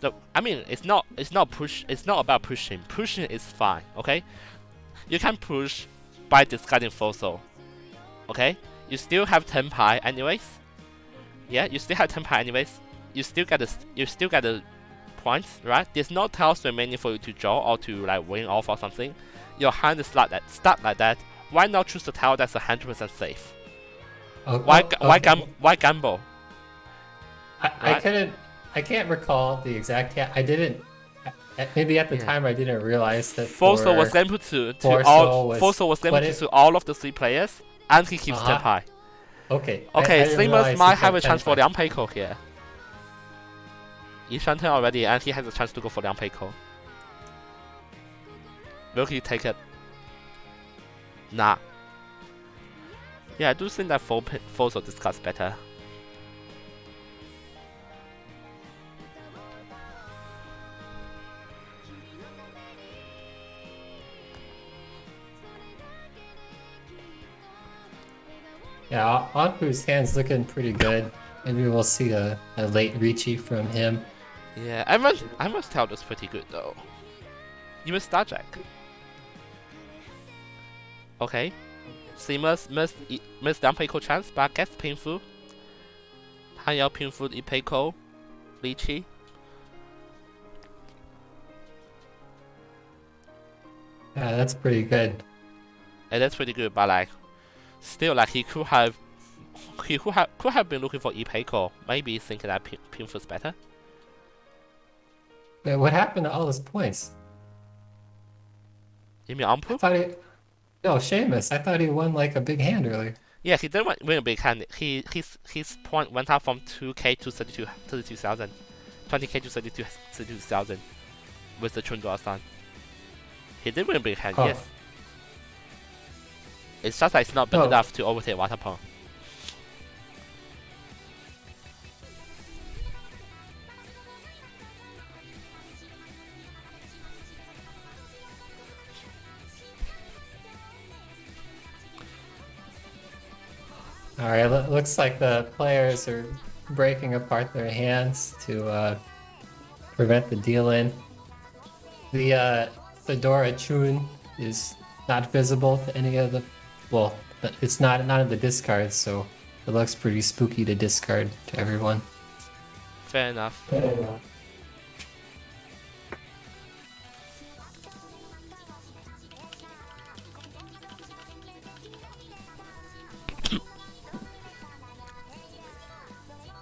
but I mean, it's not about pushing. Pushing is fine, okay? You can push by discarding Foso, okay? You still have Tenpai anyways. Yeah, you still have Tenpai anyways. You still get the points, right? There's no tiles remaining for you to draw or to like win off or something. Your hand is stuck like that. Why not choose the tile that's 100% safe? Why gamble? I can't recall the exact. I didn't. Maybe at the time I didn't realize that Foso was able to all of the 3 players, and he keeps Tenpai. Okay. Seamus might have a chance for Liang Peiko here. Yishan turn already, and he has a chance to go for Liang Peiko. Will he take it? Nah. Yeah, I do think that Foso discuss better. Yeah, Anpu's hand's looking pretty good. Maybe we'll see a late Ricci from him. Yeah, I must tell this pretty good though. Even Star Jack. Okay. Seamus missed Liang Peiko chance, but gets Pinfu. Tanyao Pinfu Peiko. Ricci. Yeah, that's pretty good. Yeah, that's pretty good, but like, still like he could have been looking for Peiko, maybe thinking that Pinfu's better. Wait, what happened to all his points? You mean Ampu? No, Seamus. I thought he won like a big hand earlier. Yeah, he did win a big hand. His point went up from 2k to 32,000, 20k to 32,000 with the Chunduo-san. He did win a big hand, yes. It's just like it's not big enough to overtake Watapong. Alright, looks like the players are breaking apart their hands to prevent the deal-in. The Fedora Chun is not visible to any of the... Well, it's not in the discards, so it looks pretty spooky to discard to everyone. Fair enough.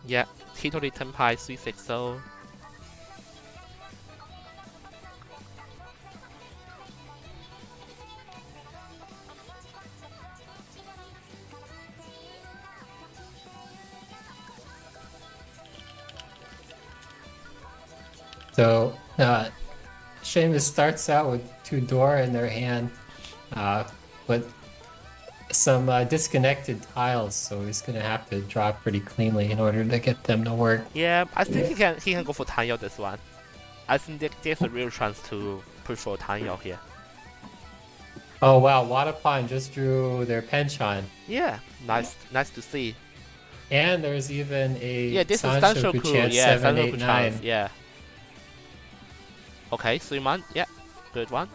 Yeah, Hitori Tenpai 360. So, Seamus starts out with 2 door in their hand, but some disconnected tiles, so he's gonna have to draw pretty cleanly in order to get them to work. Yeah, I think he can go for Tanyao this one. I think there's a real chance to push for Tanyao here. Oh wow, Watapon just drew their Penchon. Yeah, nice to see. And there's even a this is Sancho Sanshoku, Kuchan yeah, 789. Yeah. Okay, 3-man, yeah, good one.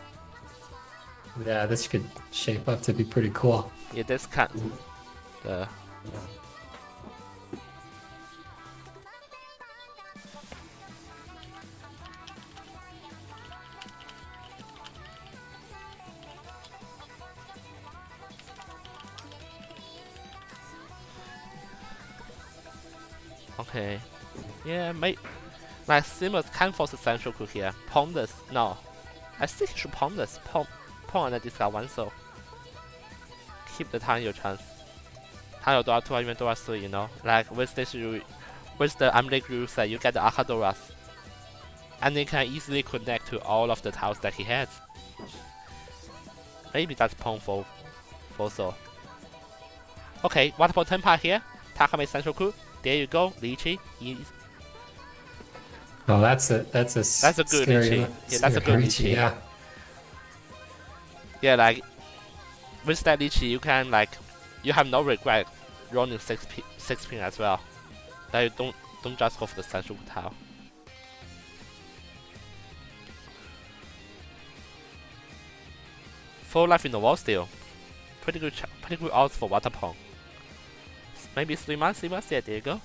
Yeah, this could shape up to be pretty cool. Yeah, this can. Okay. Yeah, Like Simmons can force a Senshoku here. Pawn this. No. I think he should pawn this. Pawn and then discard 1 soul. Keep the time your chance. 他有多少 2 因为多少 3 you know? Like with this rule, with the Amlik rule set, you get the Akadoras. And they can easily connect to all of the tiles that he has. Maybe that's pawn for soul. Okay, what about Tenpai here? Takame Senshoku. There you go, Lychee. Oh, that's a good scary, Lychee. Yeah, that's a good Lychee. Yeah. Yeah, like with that Lychee, you can you have no regret running 6 pin as well. Like you don't just go for the Senshoku tile. Full life in the wall still. Pretty good odds for water pawn. Maybe 3 months, yeah, there you go.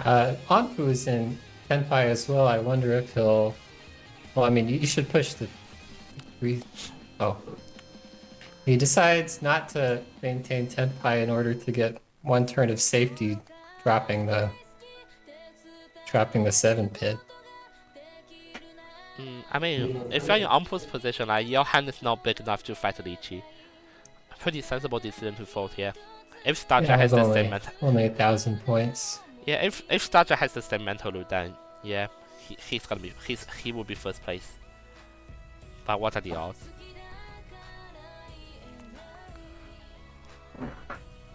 Anpu's in Tenpai as well. I wonder if he'll. Well, I mean, you should push the 3. Oh. He decides not to maintain Tenpai in order to get 1 turn of safety, dropping the 7 pit. I mean, if you're in Anpu's position, like your hand is not big enough to fight Lychee. Pretty sensible decision to fold here. If Starja has the same mental, only 1,000 points. Yeah, if Starja has the same mental load, then yeah, he will be first place. But what are the odds?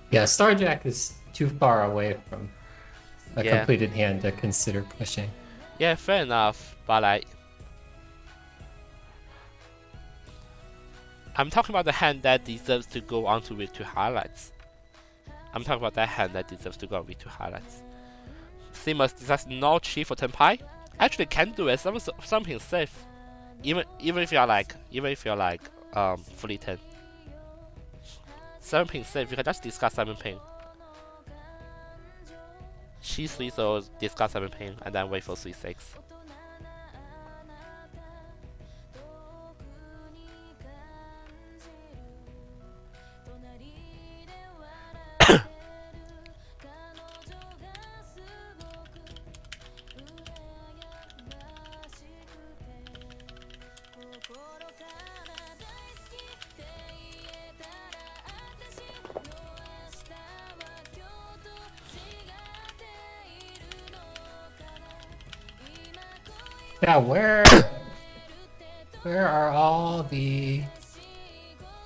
Yeah, Starjack is too far away from a completed hand to consider pushing. Yeah, fair enough, but like, I'm talking about the hand that deserves to go on to week 2 highlights. I'm talking about that hand that deserves to go on week 2 highlights. Simmons decides no chi for Tenpai. Actually, can do it. Something safe. Even if you're like fully 10. 7 pin safe. You can just discard 7 pin. Chi 3 so discard 7 pin and then wait for 3/6. Yeah, where are all the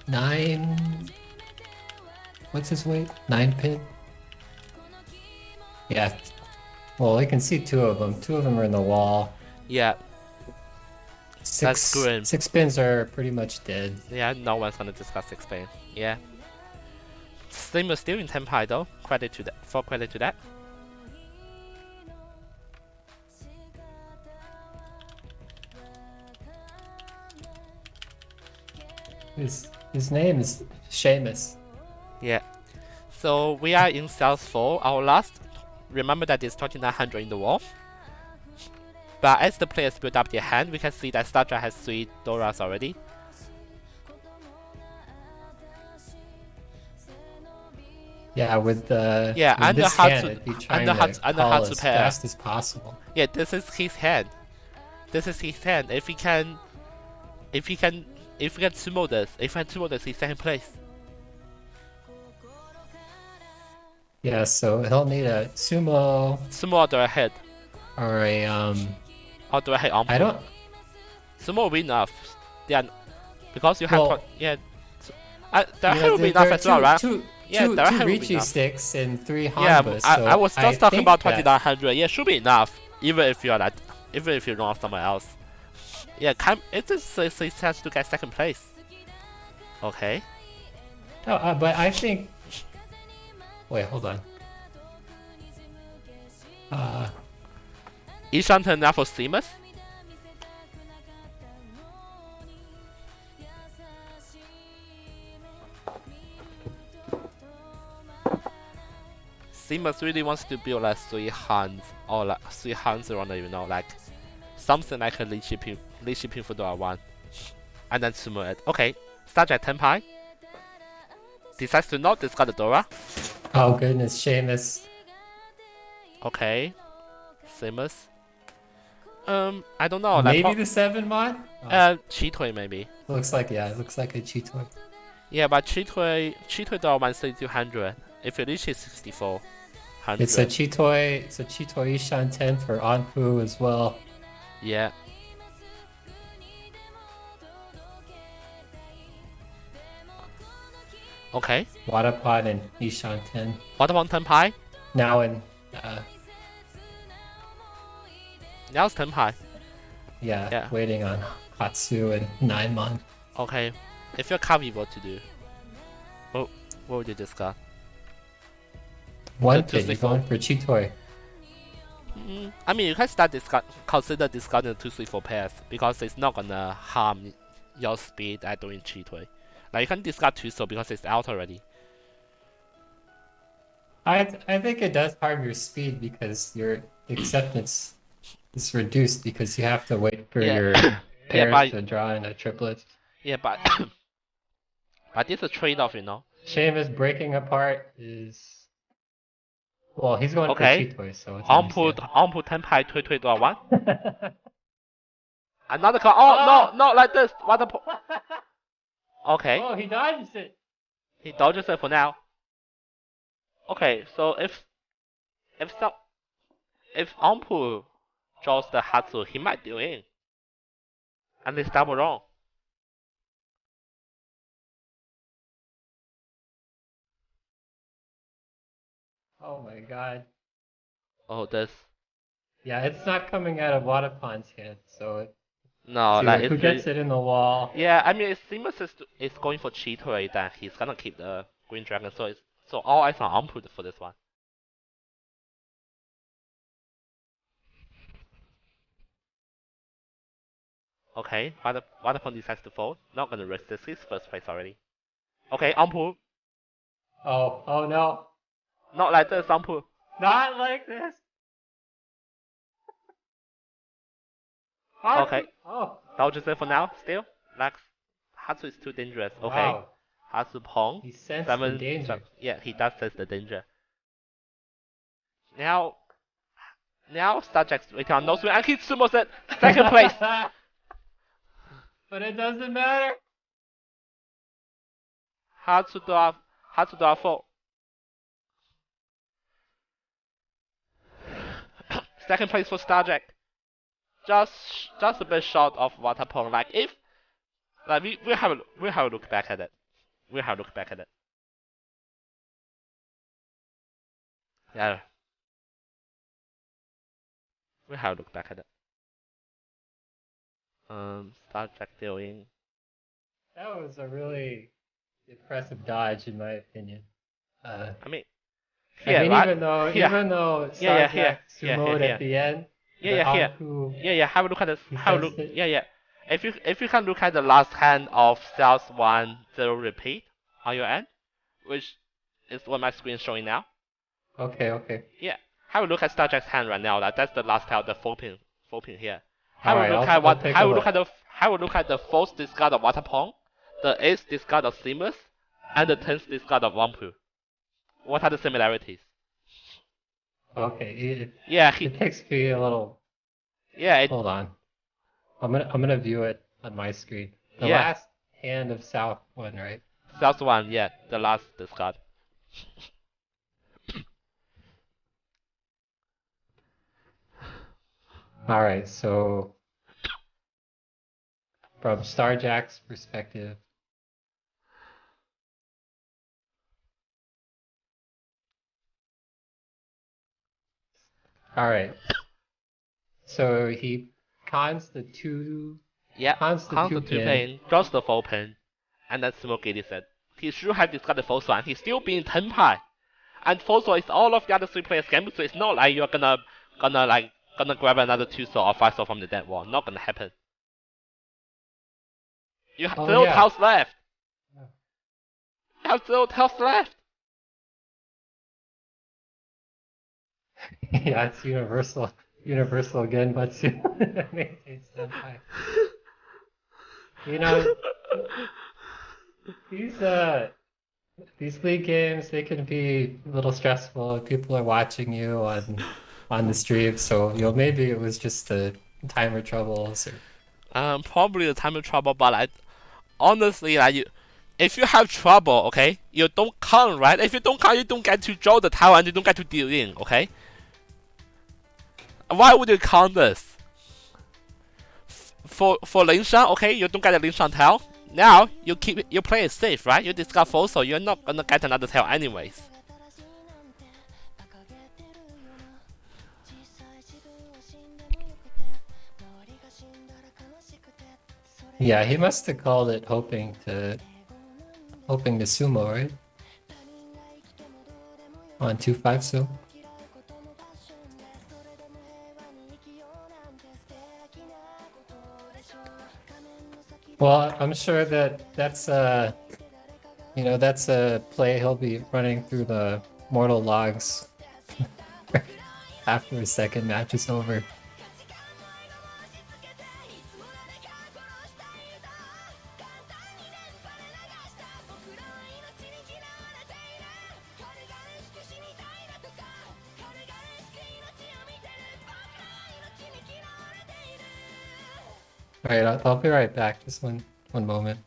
9? What's his weight? 9 pin? Yeah. Well, I can see 2 of them. 2 of them are in the wall. Yeah. 6 pins are pretty much dead. Yeah, no one's gonna discuss 6 pin. Yeah. Slim is still in Tenpai though. Credit to that. His name is Seamus. Yeah. So we are in South 4, our last. Remember that there's 2900 in the wall. But as the players build up their hand, we can see that Starja has 3 Doras already. Yeah, with the and this the hand, it'd be trying to call as fast as possible. Yeah, this is his hand. If we can sumo this, he's second place. Yeah, so he'll need a sumo or do a head. Or a Or do a head on. I don't. Sumo will be enough. Yeah, because you have the head will be enough as well, right? Two Richi sticks and 3 Hanbas. Yeah, but I was just talking about 2900. Yeah, should be enough. Even if you're not somewhere else. Yeah, it just has to get second place. Okay. No, but I think. Wait, hold on. Ishan turn now for Simmons. Simmons really wants to build like 3 hands or like 3 hands around it, like something like a Lychee pin for Dora 1. And then sumo it. Okay, Starja Tenpai decides to not discard the Dora. Oh goodness, Seamus. Okay. Seamus. I don't know. Maybe the 7 mod? Cheetoy maybe. Looks like, yeah, it looks like a Cheetoy. Yeah, but Cheetoy do 13200. If it reaches 6400. It's a Cheetoy Ishan 10 for Anpu as well. Yeah. Okay. Wadapod and Ishan 10. Wadapod Tenpai? Now in now it's Tenpai. Yeah, waiting on Hatsu and 9mon. Okay. If you're Kavi, what to do? What would you discuss? One pit, you're going for Cheetoy. I mean, you can consider discarding 2-3-4 pairs because it's not gonna harm your speed at doing Cheetoy. Like you can discard 2 so because it's out already. I think it does harm your speed because your acceptance is reduced because you have to wait for your pairs to draw in a triplet. Yeah, but but it's a trade-off, you know. Seamus breaking apart is. Well, he's going for Cheetoy, so it's Onput Tenpai Tui draw 1. Another card. Oh, no, not like this. What a Okay. Oh, he dodges it. He dodges it for now. Okay, so if Onpu draws the Hatsu, he might do in. And it's double wrong. Oh my god. Oh, this. Yeah, it's not coming out of Wadapon's hand, so it. No, like who gets it in the wall? Yeah, I mean, it seems it's going for Cheetoy that he's gonna keep the Green Dragon, so all eyes on Onpu for this one. Okay, Wadapon decides to fold. Not gonna risk this. He's first place already. Okay, Onpu. Oh no. Not like this, Onpu. Not like this. Okay. Oh. Dodges it for now, still. Next. Hatsu is too dangerous. Okay. Wow. Hatsu Pong. He sensed the danger. Yeah, he does sense the danger. Now Starjack's waiting on no swing and he sumos it. Second place. But it doesn't matter. Hatsu draw 4. Second place for Starjack. Just a bit short of Waterpong. Like if we'll have a look back at it. We'll have a look back at it. Yeah. We'll have a look back at it. Starjack dealing. That was a really impressive dodge, in my opinion. I mean, right? even though Starjack sumoed at the end. Have a look at this. Have a look. If you can look at the last hand of South 1 0 repeat on your end, which is what my screen is showing now. Okay. Yeah. Have a look at Starjack's hand right now. That's the last hand, the 4 pin here. Have a look at the 4th discard of Waterpong, the 8th discard of Seamus, and the 10th discard of Wampu. What are the similarities? Okay. It takes me a little. Yeah. Hold on. I'm gonna view it on my screen. The last hand of South 1, right? South 1, yeah, the last discard. All right, so from Starjack's perspective. All right. So he cons the 2. Yeah. Cons the 2 pin. Draws the 4 pin, and then Smokey said he should have discarded the 4th one. He's still being 10 pi, and 4th is all of the other 3 players' game. So it's not like you're gonna grab another 2 sword or 5 sword from the dead wall. Not gonna happen. You have 0 tiles left. You have 0 tiles left. Yeah, it's universal again, but maintains senpai. You know, he's These league games, they can be a little stressful. People are watching you on the stream, so maybe it was just the timer troubles. Probably the timer trouble, but honestly, if you have trouble, okay, you don't count, right? If you don't count, you don't get to draw the tower and you don't get to deal in, okay? Why would you count this? For Lingshan, okay, you don't get a Lingshan tail. Now you play it safe, right? You discard four, so you're not gonna get another tail anyways. Yeah, he must have called it hoping to sumo, right? On 2-5 so. Well, I'm sure that's a play he'll be running through the mortal logs after his second match is over. All right, I'll be right back. Just one moment.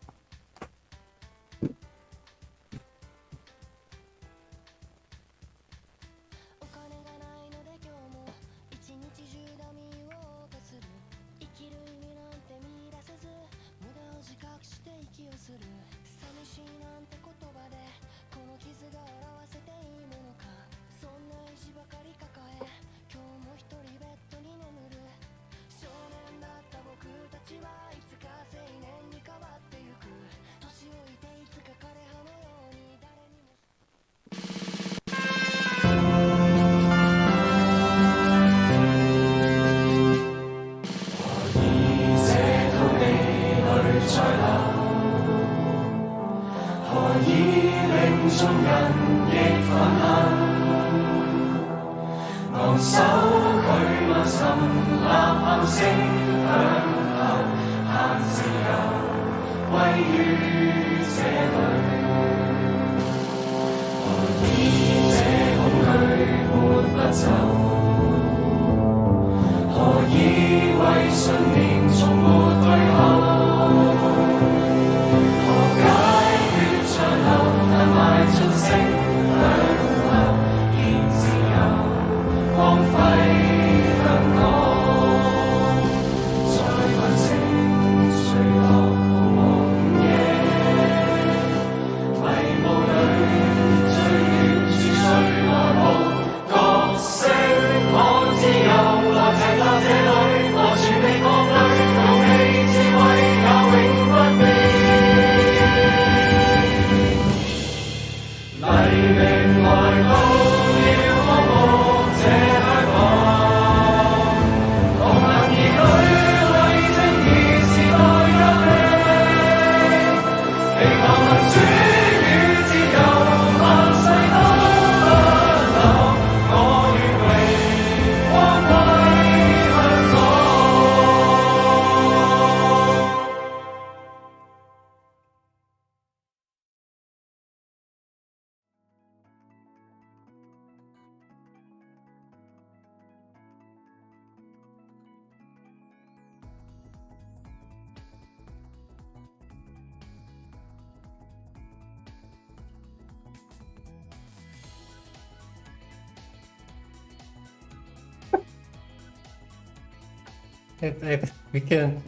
We can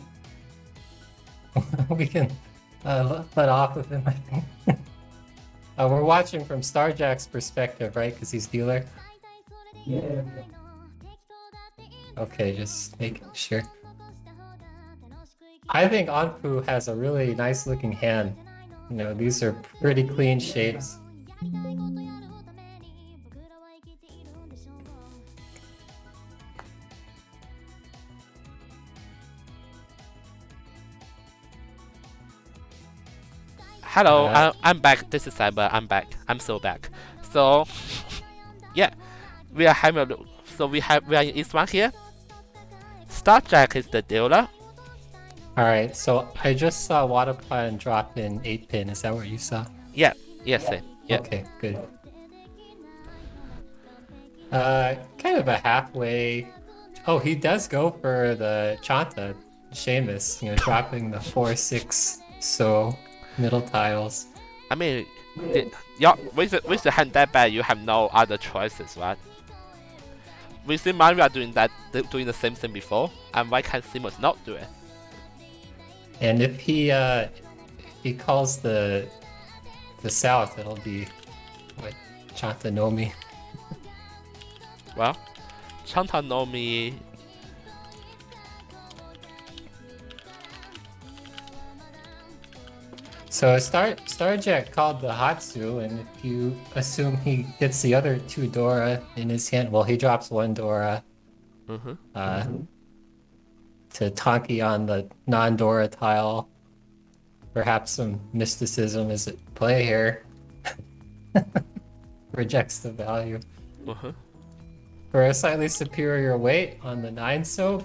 let off of him, I think. We're watching from Starjack's perspective, right? Because he's dealer. Yeah. Okay, just making sure. I think Anpu has a really nice looking hand. You know, these are pretty clean shapes. Hello, I'm back. This is Cyber. I'm back. I'm so back. So, yeah, we are having a look. So we are in East 1 here. Starjack is the dealer. Alright, so I just saw Waterplan drop in 8-pin. Is that what you saw? Yeah, yes, sir. Yeah. Okay, good. Kind of a halfway. Oh, he does go for the Chanta, Seamus, dropping the 4-6 so middle tiles. I mean, with the hand that bad, you have no other choices, right? We see Mario doing the same thing before, and why can't Seamus not do it? And if he calls the south, it'll be what, Chanta Nomi. Well, Chanta Nomi. So Starjack called the Hatsu, and if you assume he gets the other 2 Dora in his hand, well, he drops 1 Dora. To Tonki on the non-Dora tile. Perhaps some mysticism is at play here. Rejects the value. For a slightly superior weight on the 9 soap.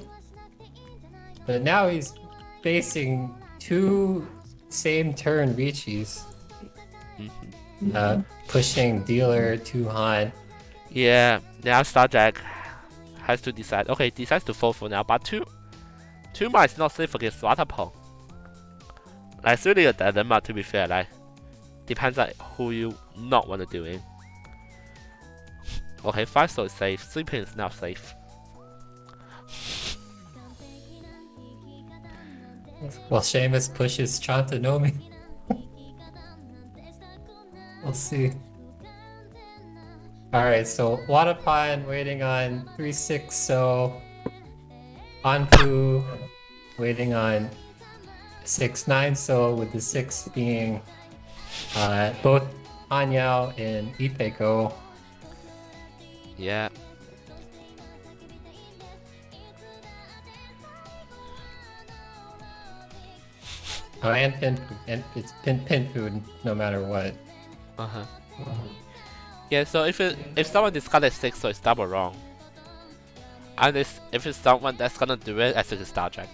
But now he's facing 2 same turn Richis. Pushing dealer to Han. Yeah, now Starjack has to decide. Okay, decides to fall for now, but 2 might not safe against Watapong. Like, it's really a dilemma, to be fair. Like, depends on who you not want to do it. Okay, 5 so is safe. 3 pin is now safe. Well, Seamus pushes Chanta Nomi. We'll see. Alright, so Watapon waiting on 3-6, so Anpu waiting on 6-9, so with the 6 being both Anyao and Ipeko. Yeah. Oh, and it's pin food no matter what. Yeah, so if someone discarded 6, so it's double wrong. And if it's someone that's gonna do it, I think it's Starjack.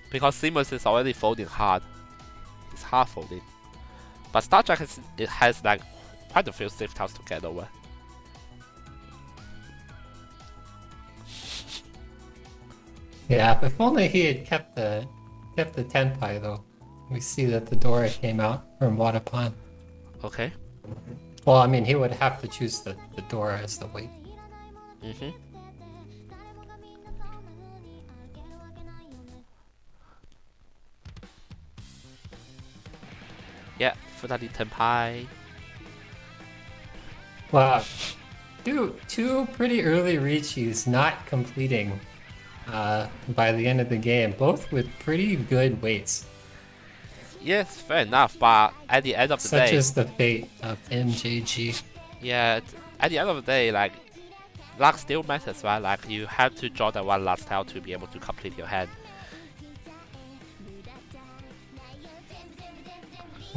Because Seamus is already folding hard. It's hard folding. But Starjack has like quite a few safe tiles to get over. Yeah, if only he had kept the Tenpai though. We see that the Dora came out from Watapon. Okay. Well, I mean, he would have to choose the Dora as the weight. Yeah, Futari Tenpai. Wow. Two pretty early Richis not completing by the end of the game, both with pretty good weights. Yes, fair enough, but at the end of the day... Such is the fate of MJG. Yeah, at the end of the day, like, luck still matters, right? Like, you have to draw that one last tile to be able to complete your hand.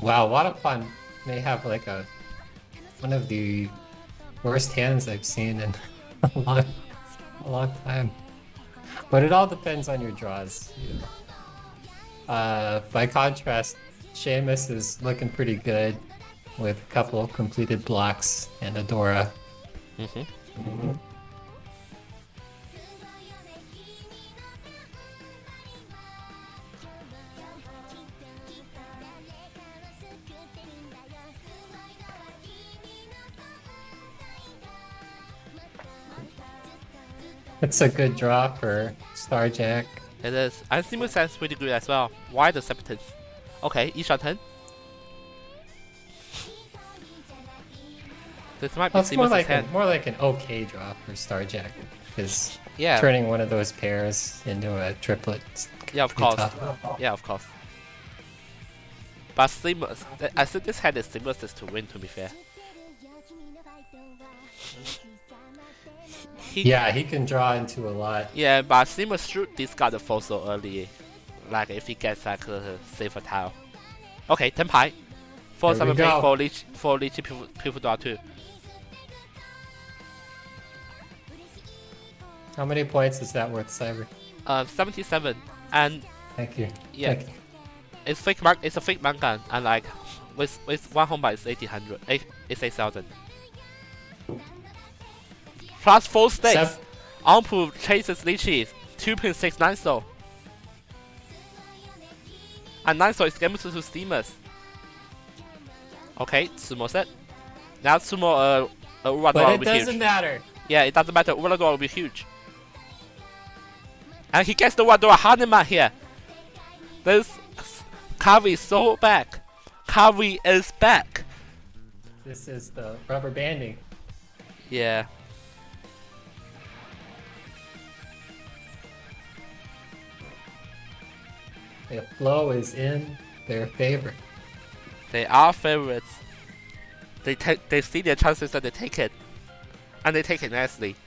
Wow, Watapon may have like one of the worst hands I've seen in a long time. But it all depends on your draws. By contrast, Seamus is looking pretty good with a couple of completed blocks and a Dora. It's a good draw for Starjack. It is. And Seamus sounds pretty good as well. Why the Septons? Okay, Isha-ten. This might be Seamus' hand. More like an okay draw for Starjack, because Yeah. turning one of those pairs into a triplet. Yeah, of course. Yeah, of course. But Seamus, I think this hand is Seamus' to win, to be fair. He can draw into a lot. Yeah, but Seamus should discard the 4 so early. Like, if he gets like a safer tile. Okay, Tenpai. 4-7 pay for Lychee people draw too. How many points is that worth, Cyber? 77. And Thank you. Yeah. Thank you. It's a fake manga, and like with one home buy it's 1800. It's 8,000. Plus 4 stakes. Ampu chases Lychee. 2.69 so. And 9 so is game to steamers. Okay, 2 more set. Now 2 more Urador But will it be doesn't huge. matter. Yeah, it doesn't matter. Urador will be huge. And he gets the Urador Hanuman here. This Kavi is so back. Kavi is back. This is the rubber banding. Yeah. The flow is in their favor. They are favorites. They see their chances and they take it. And they take it nicely.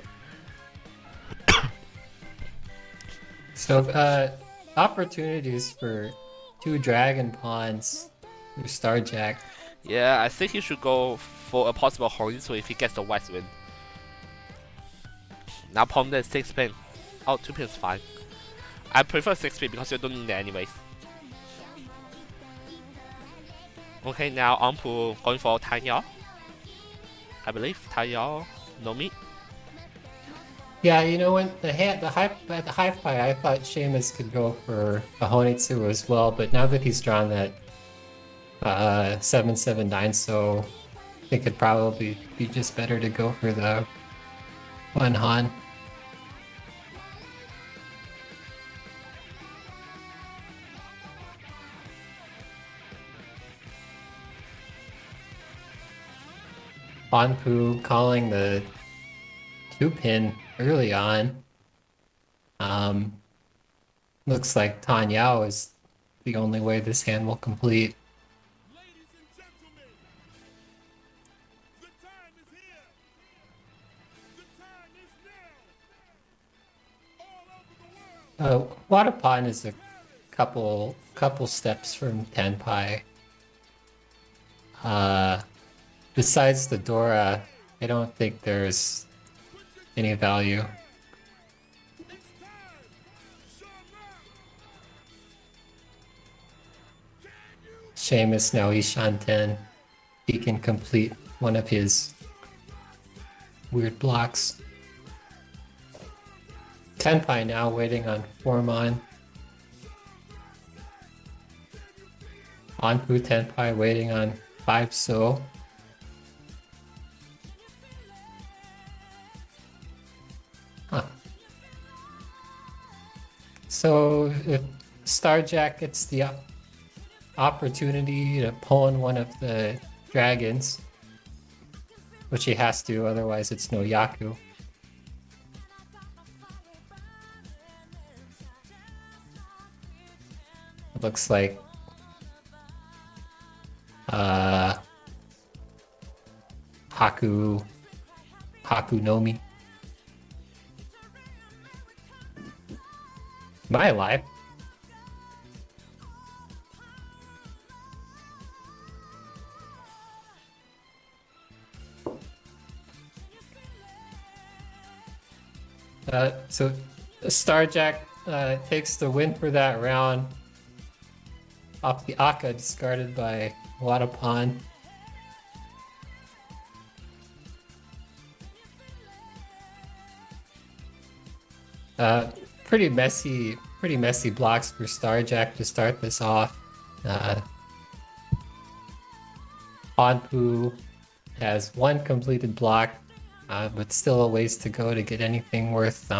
So, opportunities for 2 dragon pawns through Starjack. Yeah, I think he should go for a possible Horizo if he gets the West win. Now pawn then 6 pin. Oh, 2 pin is fine. I prefer 6 pin because you don't need it anyways. Okay, now Ampu going for Tanya. I believe Tanya, no me. Yeah, you know, when at the high-fi, I thought Seamus could go for a Honitsu as well, but now that he's drawn that 779, so I think it'd probably be just better to go for the one Han. Anpu calling the 2-pin early on. Looks like Tan Yao is the only way this hand will complete. Wadapon is a couple steps from Tenpai. Besides the Dora, I don't think there's any value. Seamus now Ishanten. He can complete one of his weird blocks. Tenpai now waiting on Formon. Anpu Tenpai waiting on 5 So. Huh. So if Starjack gets the opportunity to pawn one of the dragons, which he has to, otherwise it's no Yaku. It looks like Haku Nomi. Am I alive? So Starjack takes the win for that round off the Akka discarded by Wadapon. Pretty messy blocks for Starjack to start this off. Anpu has 1 completed block, but still a ways to go to get anything worth.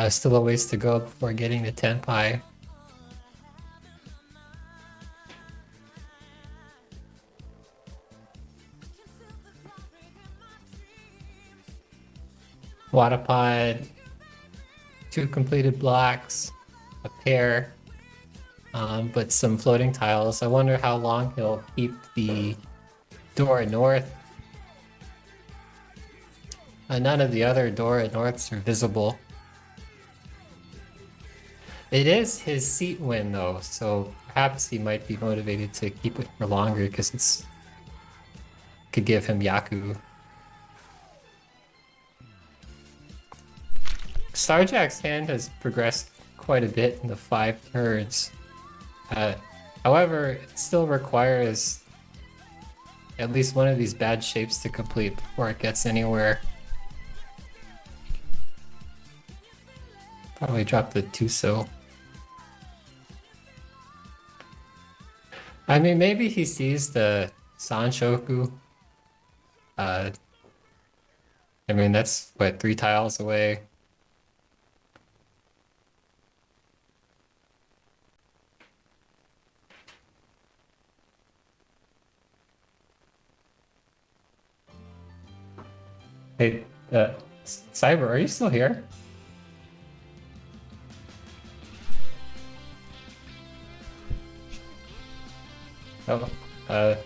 Still a ways to go before getting to Tenpai. Wadapod, 2 completed blocks, a pair, but some floating tiles. I wonder how long he'll keep the Dora North. None of the other Dora Norths are visible. It is his seat win though, so perhaps he might be motivated to keep it for longer because it's could give him Yaku. Starjack's hand has progressed quite a bit in the 5 turns. However, it still requires at least one of these bad shapes to complete before it gets anywhere. Probably drop the Tuso. I mean, maybe he sees the Sanshoku. I mean, that's what, 3 tiles away. Hey, Cyber, are you still here? Oh, I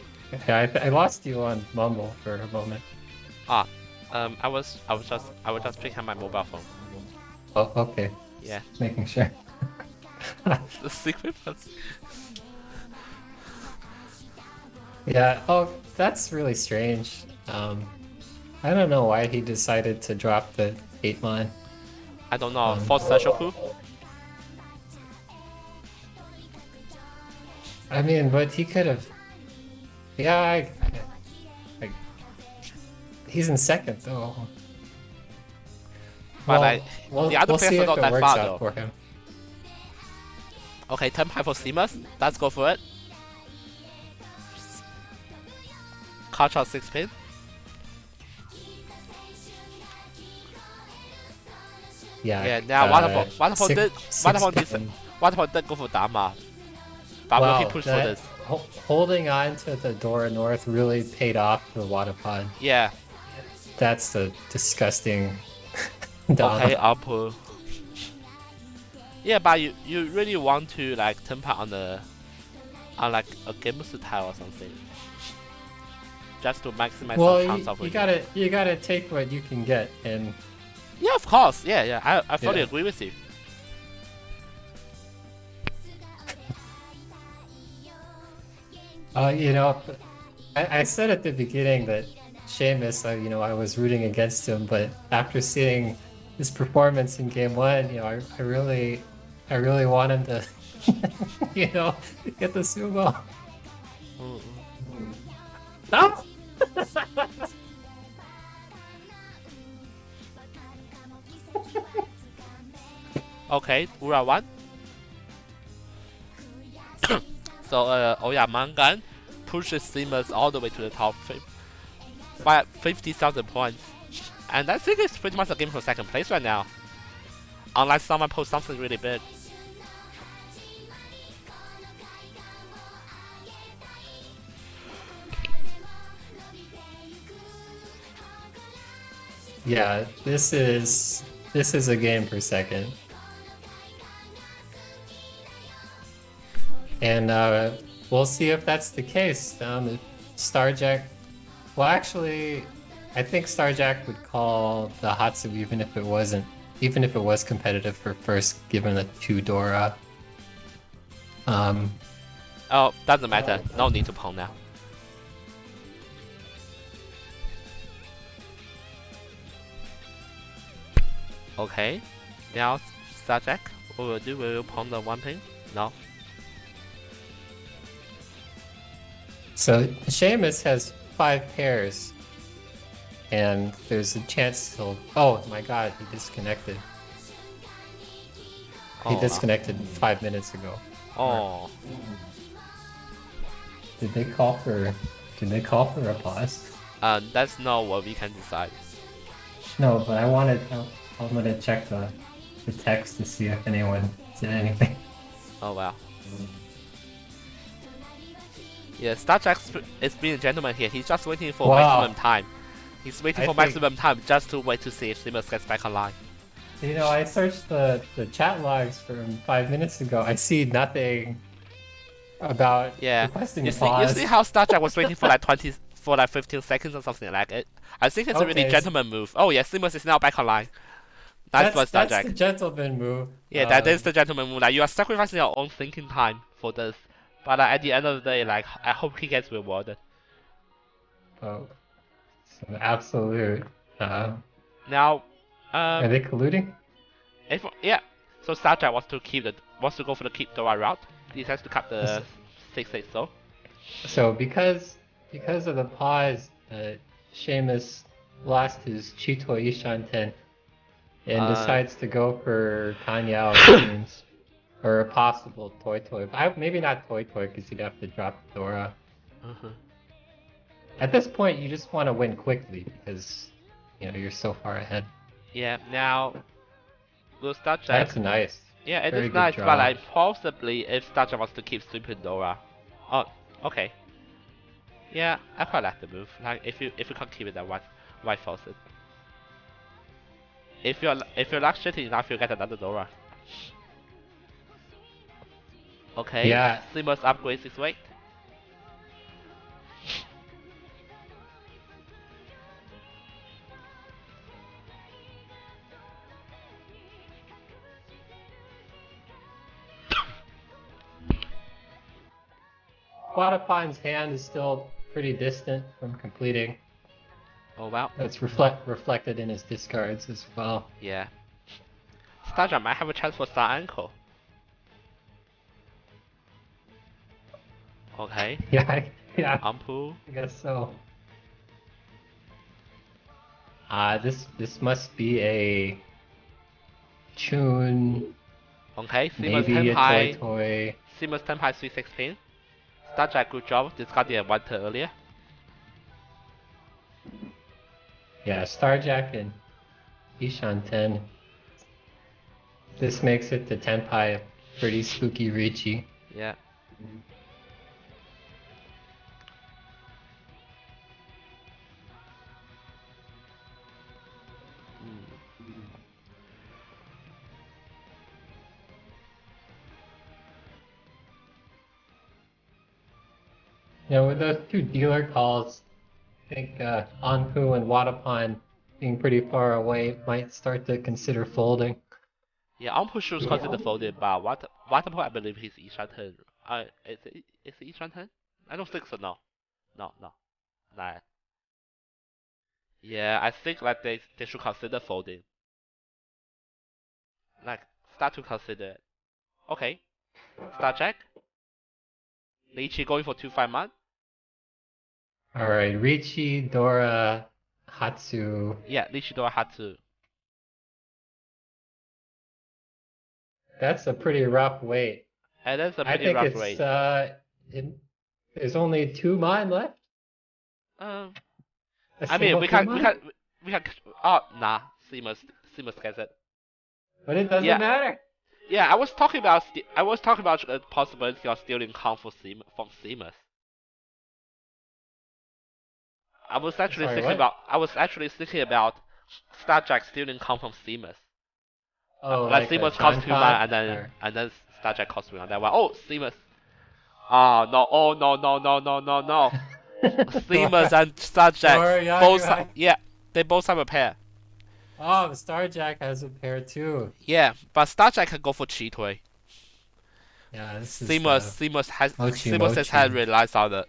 lost you on Mumble for a moment. I was just picking up my mobile phone. Oh, okay. Yeah. Just making sure. The secret was... Yeah. Oh, that's really strange. I don't know why he decided to drop the 8-mon. I don't know. For Sashoku? I mean, but he could have. Yeah, he's in second though. But the other we'll players see are if not it that works far out though. for him. Okay, turn 5 for Seamus. Let's go for it. Catch out 6 pin. Yeah. Now what about that go for Dama? But will he push for this? Holding on to the Dora North really paid off for Wadapod. Yeah. That's a disgusting. Okay, I'll pull. Yeah, but you really want to like temper on like a Gamesu tile or something, just to maximize the chance of winning. You gotta take what you can get, and yeah, of course, yeah. I fully agree with you. You know, I said at the beginning that Seamus, I was rooting against him, but after seeing his performance in Game 1, I really want him to, get the sumo. No! Okay, Ura 1. So Oya Mangan pushes Seamus all the way to the top 50,000 points. And I think it's pretty much a game for second place right now. Unless someone posts something really big. Yeah, this is a game for second. And we'll see if that's the case. Starjack, well, actually, I think Starjack would call the Hatsu even if it was competitive for first, given the 2 Dora. Oh, doesn't matter. No need to pull now. Okay, now Starjack, what will do? Will you pawn the 1 pin? No. So Seamus has 5 pairs, and there's a chance he'll. Oh my God, he disconnected. He disconnected 5 minutes ago. Oh. Did they call for a pause? That's not what we can decide. No, but I'm gonna check the text to see if anyone said anything. Oh wow. Yeah, Starjack is being a gentleman here. He's just waiting for maximum time. He's waiting for maximum time just to wait to see if Seamus gets back online. I searched the chat logs from 5 minutes ago. I see nothing about requesting a pause. You see how Starjack was waiting for like 15 seconds or something like it. I think it's a really gentleman move. Oh yeah, Seamus is now back online. That's Starjack. That's the gentleman move. Yeah, that is the gentleman move. Like you are sacrificing your own thinking time for this. But at the end of the day, like I hope he gets rewarded. Oh, it's an absolute. Now, are they colluding? Yeah, So Starjack wants to go for the keep Dora route. He has to cut the 6-8 so. So because of the pause, Seamus lost his Chito Ishanten and decides to go for Kanyao, it seems. Or a possible Toy. Maybe not Toy because he'd have to drop Dora. At this point, you just want to win quickly because you're so far ahead. Yeah, now will Starjack. That's nice. Yeah, it Very is good nice, draw. but like possibly if Starjack wants to keep sweeping Dora. Oh, okay. Yeah, I quite like the move. Like if you can't keep it, then why force it? If you're luck shitty enough, you get another Dora. Okay. Yeah. Seamus upgrades his weight. Quadapine's hand is still pretty distant from completing. Oh wow. That's reflected in his discards as well. Yeah. Starjack might have a chance for Star Ankle. Okay. Yeah. Ampu. I guess so. This must be a Chun. Okay, Seamus Maybe Tenpai. a Toy. Seamus Tenpai 316. Starjack, good job. Discarded a 1 turn earlier. Yeah, Starjack and Ishanten. This makes it to Tenpai a pretty spooky Ricci. Yeah. With those two dealer calls, I think Anpu and Wadapon being pretty far away might start to consider folding. Yeah, Ampu should consider folding, but Waterpolo, I believe he's Ishanten. Is it Ishanten? I don't think so, no. No. Nah. Yeah, I think like they should consider folding. Like, start to consider it. Okay. Starjack. Lichi going for 2-5 man. Alright, Ricci, Dora, Hatsu. Yeah, Lichi Dora Hatsu. That's a pretty rough weight. And that's a pretty rough weight. There's only 2 mine left. I mean, we can. Oh, nah. Seamus gets it. But it doesn't matter. Yeah, I was talking about the possibility of stealing Kong from Seamus. I was actually thinking about Starjack stealing Kong from Seamus. Oh, like Seamus costs 2 mana and then Starjack costs 3 on that one. Oh, Seamus. Oh no! Oh no! Seamus and Starjack both. Yeah, they both have a pair. Oh, Starjack has a pair too. Yeah, but Starjack can go for Cheatway. Yeah, this is Seamus has had relies on the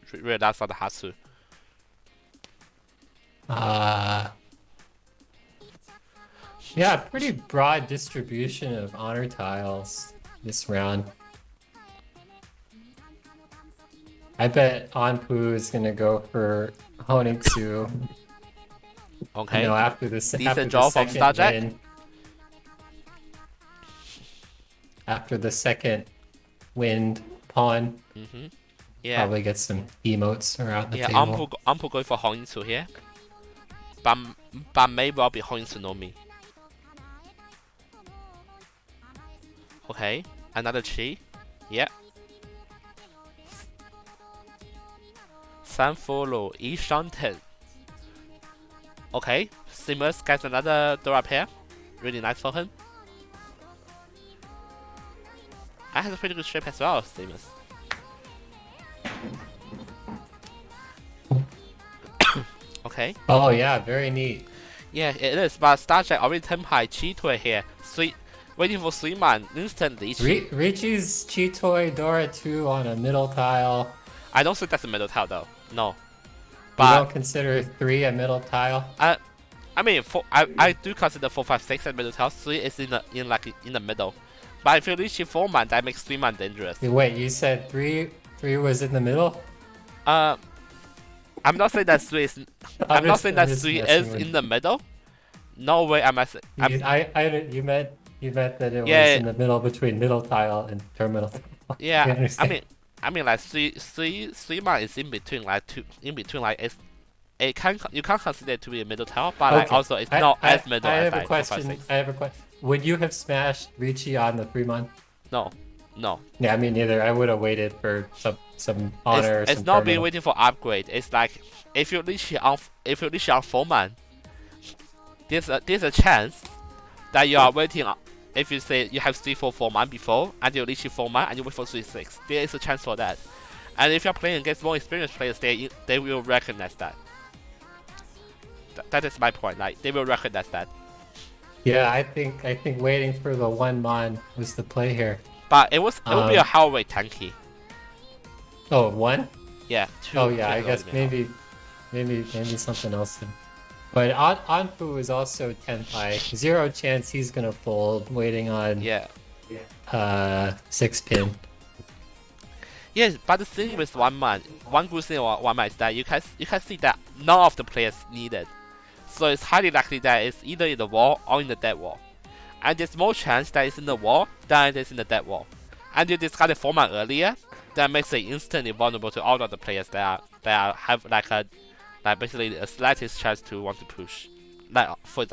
Hatsu. Yeah, pretty broad distribution of honor tiles this round. I bet Anpu is gonna go for Honitsu. Okay. After the decent job from Starjack. Win, after the second wind pawn, yeah, probably get some emotes around the table. Yeah, Anpu going for Honitsu here, but may well be Honitsu no Mi. Okay, another Chi. Yeah. Follow Ishanten. Okay, Seamus gets another Dora pair. Really nice for him. I has a pretty good shape as well, Seamus. Okay. Oh yeah, very neat. Yeah, it is, but Starjack already Tenpai Cheatway here. Waiting for 3 man instantly. Ricci's Cheatoy Dora 2 on a middle tile. I don't think that's a middle tile though. No. But you don't consider 3 a middle tile? I mean, I do consider 4, 5, 6 a middle tile. 3 is in the middle. But if you reach 4-man, that makes 3-man dangerous. Wait, you said three was in the middle? I'm not saying that 3 is. I'm not saying that 3 is in the middle. No way am I. You meant that it was in the middle between middle tile and terminal tile. Yeah, I mean like 3-man is in between like it's. You can't consider it to be a middle tile, but like also it's not as middle as like 2, 5, 6. I have a question. Would you have smashed Ricci on the 3-man? No. Yeah, me neither. I would have waited for some honor. It's not being waiting for upgrade. It's like if you reach on 4-man, there's a chance that you are waiting. If you say you have 3-4-4-man before and you reach 4-man and you wait for 3-6, there is a chance for that. And if you're playing against more experienced players, they will recognize that. That is my point. Like they will recognize that. Yeah, I think waiting for the 1-man was the play here. But it would be a hallway tanky. Oh, 1? Yeah, 2. Oh yeah, I guess maybe something else then. But Anpu is also 10th high. 0 chance he's gonna fold. Waiting on 6-pin. Yes, but the thing with 1-man, one good thing about 1-man is that you can see that none of the players needed. So it's highly likely that it's either in the wall or in the dead wall. And there's more chance that it's in the wall than it is in the dead wall. And you discarded 4-man earlier, that makes it instantly vulnerable to all of the players that have like basically a slightest chance to want to push. Like for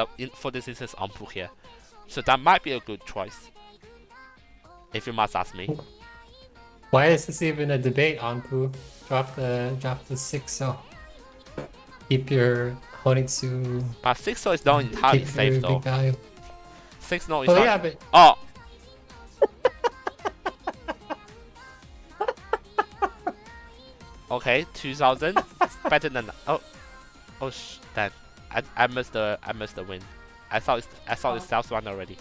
this instance Anpu here. So that might be a good choice. If you must ask me. Why is this even a debate, Anpu? Drop the 6-0. Keep your Honitsu. But 6-0 is not entirely safe though. 6-0 is not. Yeah, but oh. Okay, 2000 better than damn. I missed the win. I saw it's South one already.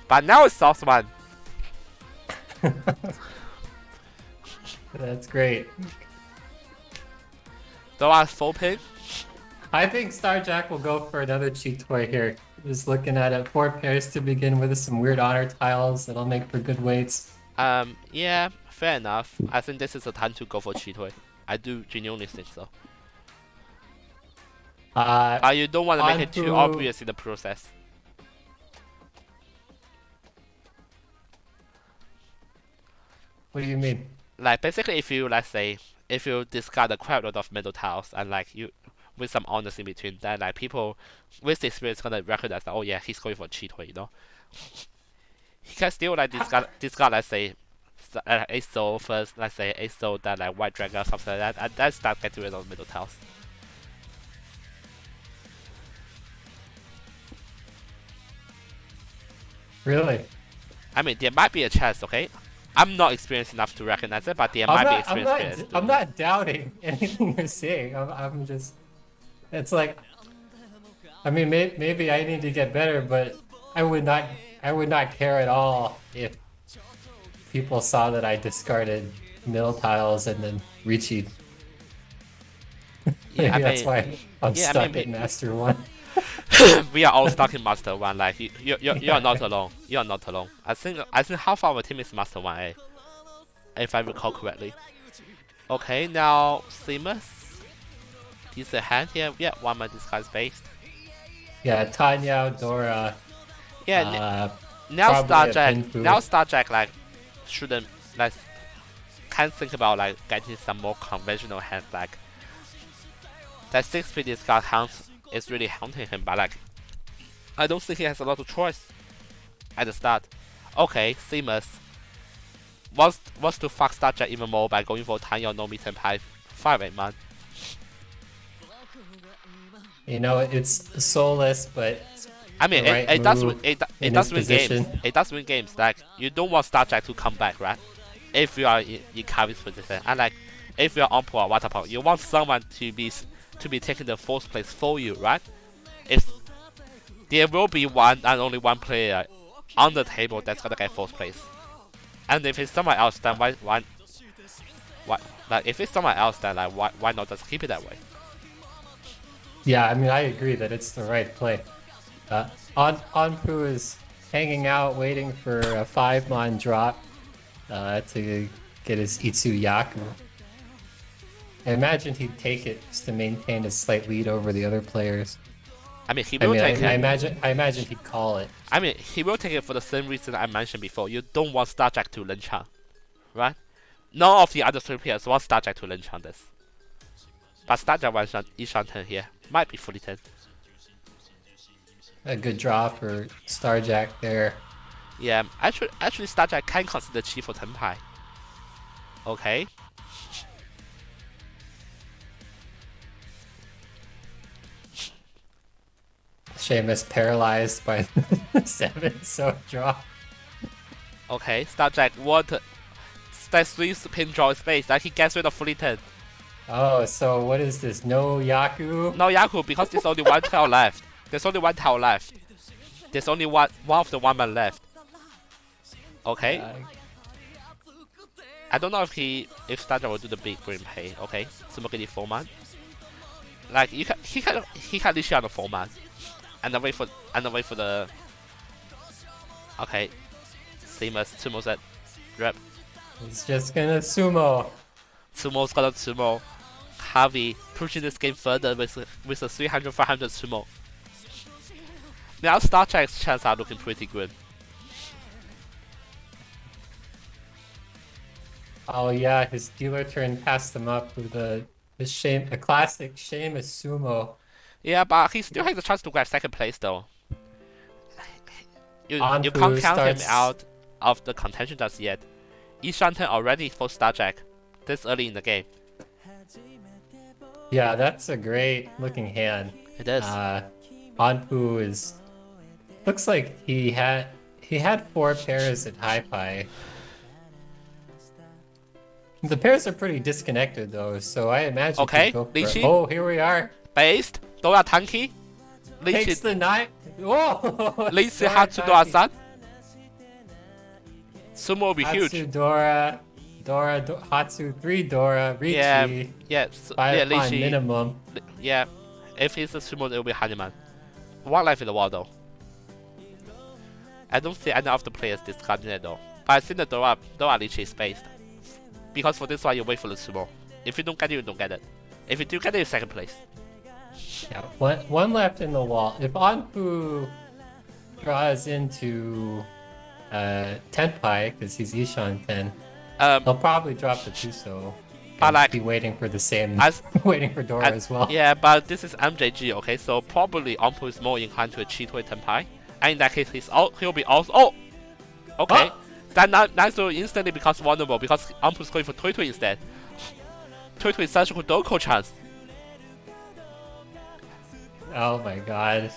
But now it's South one. That's great. Don't ask full pin. I think Starjack will go for another cheat toy here. Just looking at it, 4 pairs to begin with, some weird honor tiles that'll make for good weights. Yeah, fair enough. I think this is the time to go for cheat toy. I do genuinely think so. You don't want to make it too obvious in the process. What do you mean? Like basically, if you discard a quite a lot of middle tiles and like you with some honors in between, then like people with the experience gonna recognize that, oh yeah, he's going for cheat toy, you know. He can still like discard let's say Ace Soul first, let's say Ace Soul, then like White Dragon or something like that, and then start getting rid of middle tiles. Really? I mean, there might be a chance, okay? I'm not experienced enough to recognize it, but there might be experience. I'm not doubting anything you're saying. I'm just... It's like... I mean, maybe I need to get better, but I would not care at all if people saw that I discarded middle tiles and then Ricci. Yeah, that's why I'm stuck at Master 1. We are all stuck in Master 1. Like you're not alone. You're not alone. I think half our team is Master 1A, if I recall correctly. Okay, now Seamus. He's a hand here. Yeah, 1-man disguise based. Yeah, Tanya, Dora. Yeah, now Starjack like shouldn't like can think about like getting some more conventional hands, like that 6-pin discard hands is really haunting him, but like I don't think he has a lot of choice at the start. Okay, Seamus wants to fuck Starjack even more by going for Tanya no meet and pie 5-8-man. You know, it's soulless, but I mean, it does win games. It does win games. Like you don't want Starjack to come back, right? If you are in Kavi's position, and like if you are on or water power, you want someone to be taking the 4th place for you, right? There will be one and only one player on the table that's gonna get 4th place, and if it's someone else, then why like if it's someone else, then like why not just keep it that way? Yeah, I mean, I agree that it's the right play. Anpu is hanging out waiting for a 5-mon drop to get his Itsu Yaku. I imagine he'd take it just to maintain a slight lead over the other players. I mean, he will take it. I imagine he'd call it. I mean, he will take it for the same reason I mentioned before. You don't want Starjack to Lenchang, right? None of the other 3 players want Starjack to Lenchang this. But Starjack wants Ishan 10 here. Might be fully 10. A good draw for Starjack there. Yeah, actually Starjack can consider Chi for Tenpai. Okay. Seamus paralyzed by 7, so draw. Okay, Starjack what that 3 pin draw space that he gets rid of fully 10. Oh, so what is this? No Yaku? No Yaku because there's only 1 tile left. There's only 1 tile left. There's only one of the 1 man left. Okay. I don't know if Starjack will do the big green pay. Okay, Smoke the 4 man. Like he can literally on the 4 man. And then wait for the. Okay, Seamus Sumo set, rep. He's just gonna sumo. Sumo's gonna sumo. Harvey pushing this game further with a 300-500 sumo. Now Starjack's chances are looking pretty good. Oh yeah, his dealer turn passed him up with a classic Seamus sumo. Yeah, but he still has a chance to grab 2nd place though. You can't count him out of the contention just yet. Ishanten already for Starjack this early in the game. Yeah, that's a great looking hand. It is. Anpu is looks like he had 4 pairs at high pie. The pairs are pretty disconnected though, so I imagine. Okay, Lichi. Oh, here we are. Based. Dora Tanki. Takes the knife. Whoa! Lichi Hatsu Dora San. Sumo will be huge. Hatsu Dora, Hatsu 3 Dora, Richi. Yeah, 5 Lichi minimum. Yeah, if he's a sumo, it will be Hanuman. 1 life in the wall though. I don't see any of the players discarding it though. But I think the Dora Lichi is based. Because for this one, you wait for the sumo. If you don't get it, you don't get it. If you do get it, you're 2nd place. Yeah, one left in the wall. If Anpu draws into Tenpai, because he's Ishan 10, he'll probably drop the Tuso. But like, be waiting for the same, waiting for Dora as well. Yeah, but this is MJG, okay? So probably Anpu is more inclined to a cheat with Tenpai. And in that case, he'll be also. Oh! Okay. Huh? That Nazo instantly becomes vulnerable because Anpu's going for Toitui instead. Toitui is such a good Doko chance. Oh my god.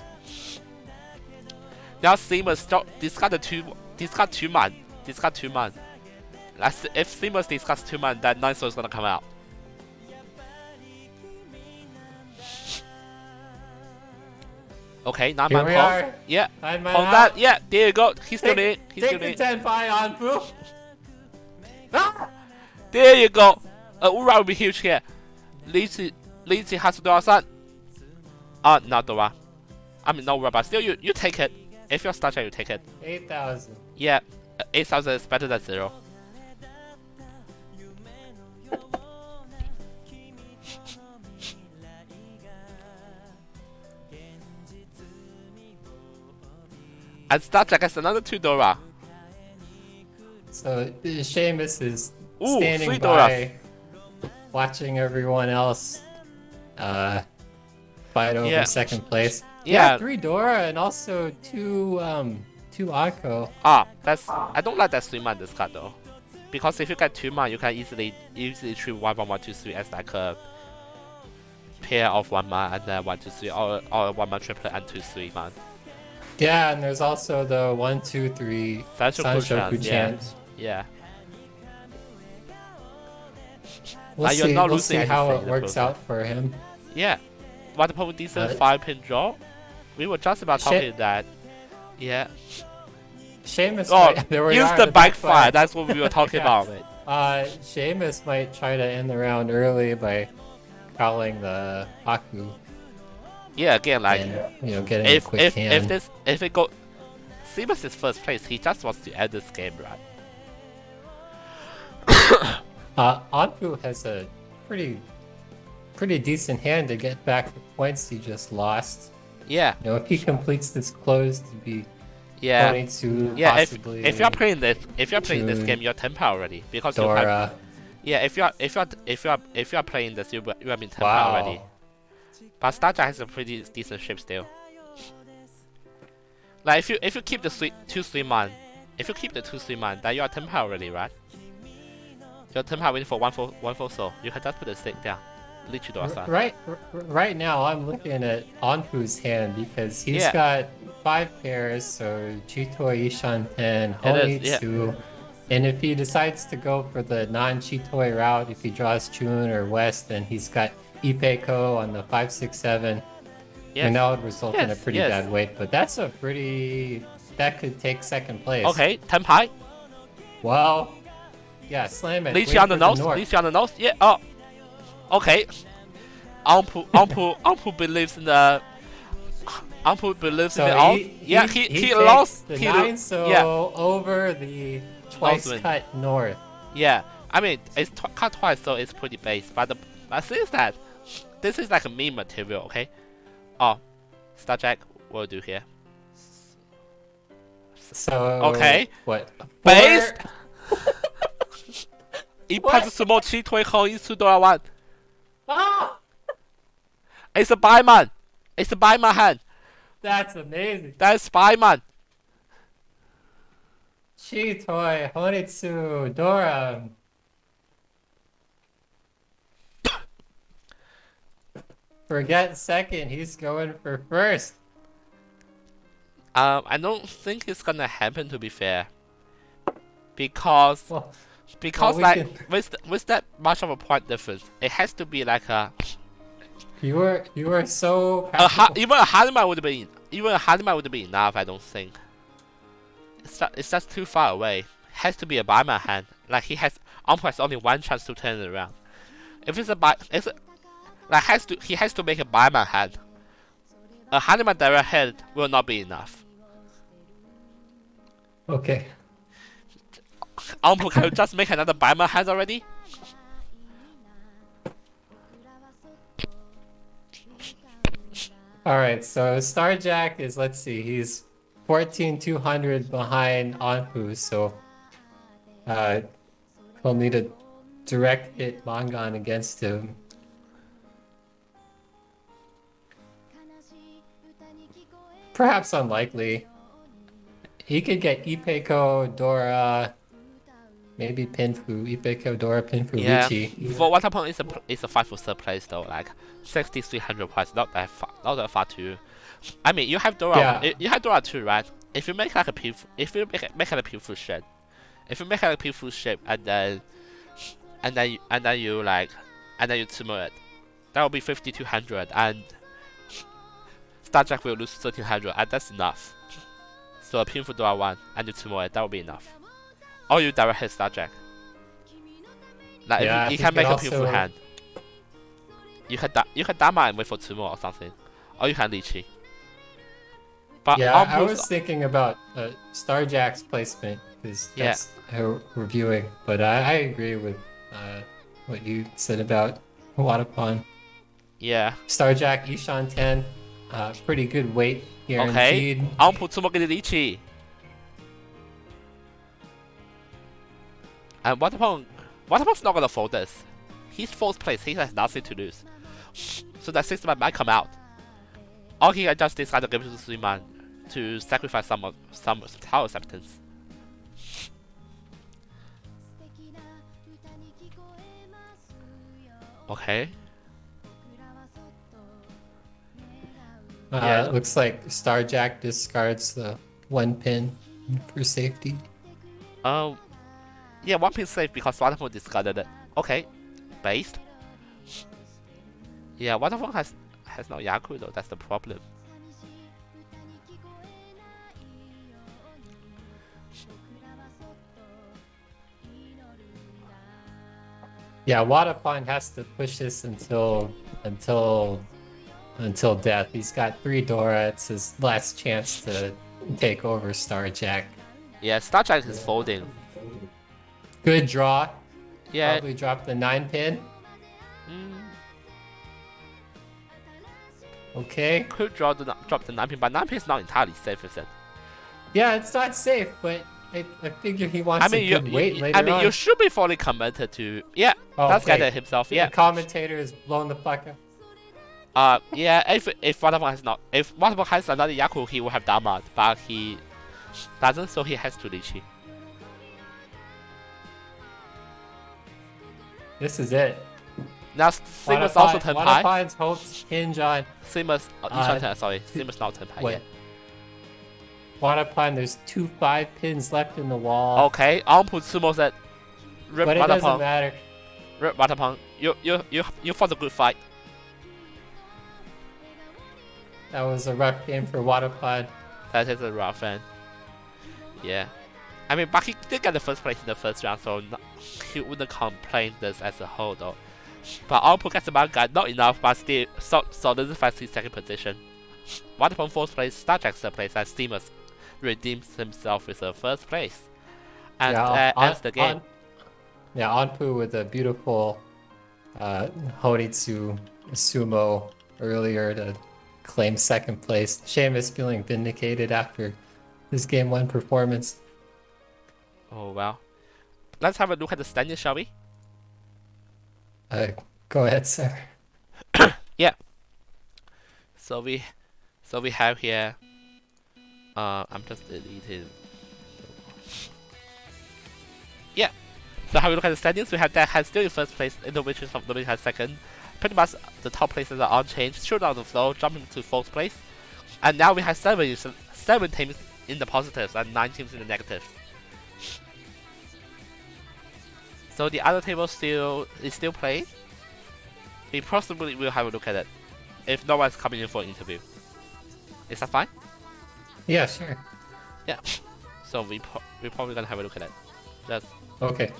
Now Seamus discard 2 man. Discard 2 man. If Seamus discards 2 man, that Nazo is gonna come out. Okay, 9 man Pong. Yeah. Pong that. Yeah, there you go. He's still in. He's still in. Take the 10 by Anpu. There you go. Ura will be huge here. Lichi has to do outside. Not Dora. I mean, no Ura, but still, you take it. If you're Starjack, you take it. 8,000. Yeah, 8,000 is better than 0. And Starjack has another 2 Dora. So Seamus is standing by, watching everyone else fight over 2nd place. Yeah, 3 Dora and also 2 Akko. I don't like that 3 man discard though, because if you get 2 man, you can easily treat 1 1 1 2 3 as like a pair of 1 man and then 1 2 3 or 1 man triplet and 2 3 man. Yeah, and there's also the 1 2 3 Sanshoku chant. Yeah. We'll see how it works out for him. Yeah. What about decent 5-pin draw? We were just about talking that. Yeah. Seamus use the backfire. That's what we were talking about. Seamus might try to end the round early by calling the Haku. Yeah, again, like and, getting a quick hand. If it go, Seamus is first place. He just wants to end this game, right? Anpu has a pretty decent hand to get back the points he just lost. Yeah. You know, if he completes this close to be Yeah. possibly if you're playing this game, you're 10 power already because Dora. you have. Yeah, if you're playing this, you have been 10 power Wow. already. But Starjack has a pretty decent shape still. Like if you keep the 2-3-man, if you keep the 2-3-man, then you are 10 power already, right? You're 10 power waiting for 1-4 soul. You can just put the stick down. Right now, I'm looking at Anpu's hand because he's got 5 pairs, so Chitoi, Ishanten, Honitsu. And if he decides to go for the non-Chitoi route, if he draws Chun or West, then he's got Ipeko on the 5-6-7. Yes. And that would result in a pretty yes. bad weight, but that's a pretty... That could take second place. Okay, 10 high. Well, yeah, slam it. Lychee on the nose. Lychee on the nose. Yeah. Oh. Okay. Anpu believes in the. Anpu believes in the oath. Yeah, he lost. The 9 so over the twice cut north. Yeah, I mean it's cut twice, so it's pretty base. But the thing is that this is like a meme material, okay? Oh, Starjack, what will do here? So okay. What? Base. 一拍子什么气推后一次都要玩。Ah! It's a buyman. It's a buyman hand. That's amazing. That's buyman. Chitoi, Honitsu, Dora. Forget second, he's going for first. I don't think it's gonna happen, to be fair. Because like with that much of a point difference, it has to be like a. You were so. Even a Hanima would be enough. I don't think. It's just too far away. It has to be a buyman hand. Like he has only one chance to turn it around. If it's he has to make a buyman hand. A Hanima direct hand will not be enough. Okay. Anpu, can you just make another buyman hand already? Alright, so Starjack is, let's see, he's 14,200 behind Anpu, so we'll need a direct hit Mangan against him. Perhaps unlikely. He could get Ipeko, Dora, maybe Pinfu, Ipeko, Dora, Pinfu, Richie. For what upon it's a 5 for third place though, like 6,300 points, not that far too. I mean, you have Dora, you have Dora too, right? If you make like a if you make it a beautiful shape, and then you Tsumo it, that will be 5,200, and Starjack will lose 1,300, and that's enough. So a pinful Dora 1 and you Tsumo it, that will be enough. Or you direct hit Starjack. Like if you can make a pinful hand. You can Dama and wait for Tsumo or something. Or you can Lychee. But yeah, I was thinking about Starjack's placement because that's how we're viewing. But I agree with what you said about Wadapon. Yeah. Starjack, Ishan 10, pretty good weight guaranteed. Okay. Anpu Tsumo get Lychee. And Wadapon's not gonna fold this. He's fourth place. He has nothing to lose. So that 6-man might come out. Or he can just decide to give it to 3-man to sacrifice some tower acceptance. Okay. It looks like Starjack discards the 1 pin for safety. Yeah, 1 pin safe because Wadapon discarded it. Okay, based. Yeah, Wadapon has no Yaku though. That's the problem. Yeah, Wadapon has to push this until death. He's got 3 Dora. It's his last chance to take over Star Jack. Yeah, Star Jack is folding. Good draw. Yeah. Probably drop the 9-pin. Okay. Could drop the 9-pin, but 9-pin is not entirely safe, is it? Yeah, it's not safe, but I figure he wants a good weight later on. You should be fully committed to. Yeah, that's getting himself. Yeah. The commentator is blowing the fuck up. Yeah. If Waterfall has another Yaku, he will have Damad, but he doesn't, so he has to Lychee. This is it. Now Seamus also turn high. Waterfine's hopes hinge on. Seamus, Seamus not turn high yet. Waterpine, there's 2 5-pins left in the wall. Okay, Ampu Sumo said, "Rip but it doesn't matter. Rip Waterpong. You fought a good fight." That was a rough game for Waterpine. That is a rough end. Yeah. I mean, but he did get the first place in the first round, so he wouldn't complain this as a whole, though. But Ampu gets the manga, not enough, but still solidifies his second position. Waterpong 4th place, Star Jack 3rd place, and Seamus redeems himself with the 1st place. And ends the game. Anpu with a beautiful Honitsu sumo earlier to claim 2nd place. Seamus feeling vindicated after his game 1 performance. Oh, well. Let's have a look at the standings, shall we? Go ahead, sir. Yeah. So we have here. I'm just deleting. Yeah. So how we look at the standings, we have that has still in 1st place, Innovation of Dominic has 2nd. Pretty much the top places are unchanged. Shoot on the flow, jumping to 4th place. And now we have 7 teams in the positives and 9 teams in the negatives. So the other table is still playing. We possibly will have a look at it if no one's coming in for an interview. Is that fine? Yeah, sure. Yeah. So we're probably gonna have a look at it. Just okay.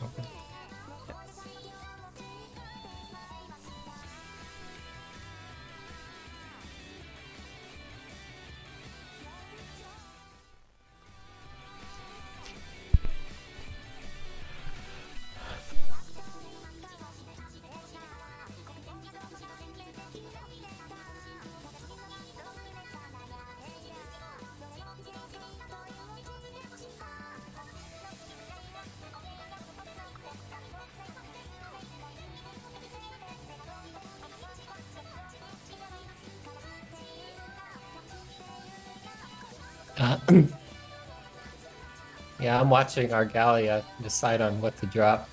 Yeah, I'm watching Argalia decide on what to drop.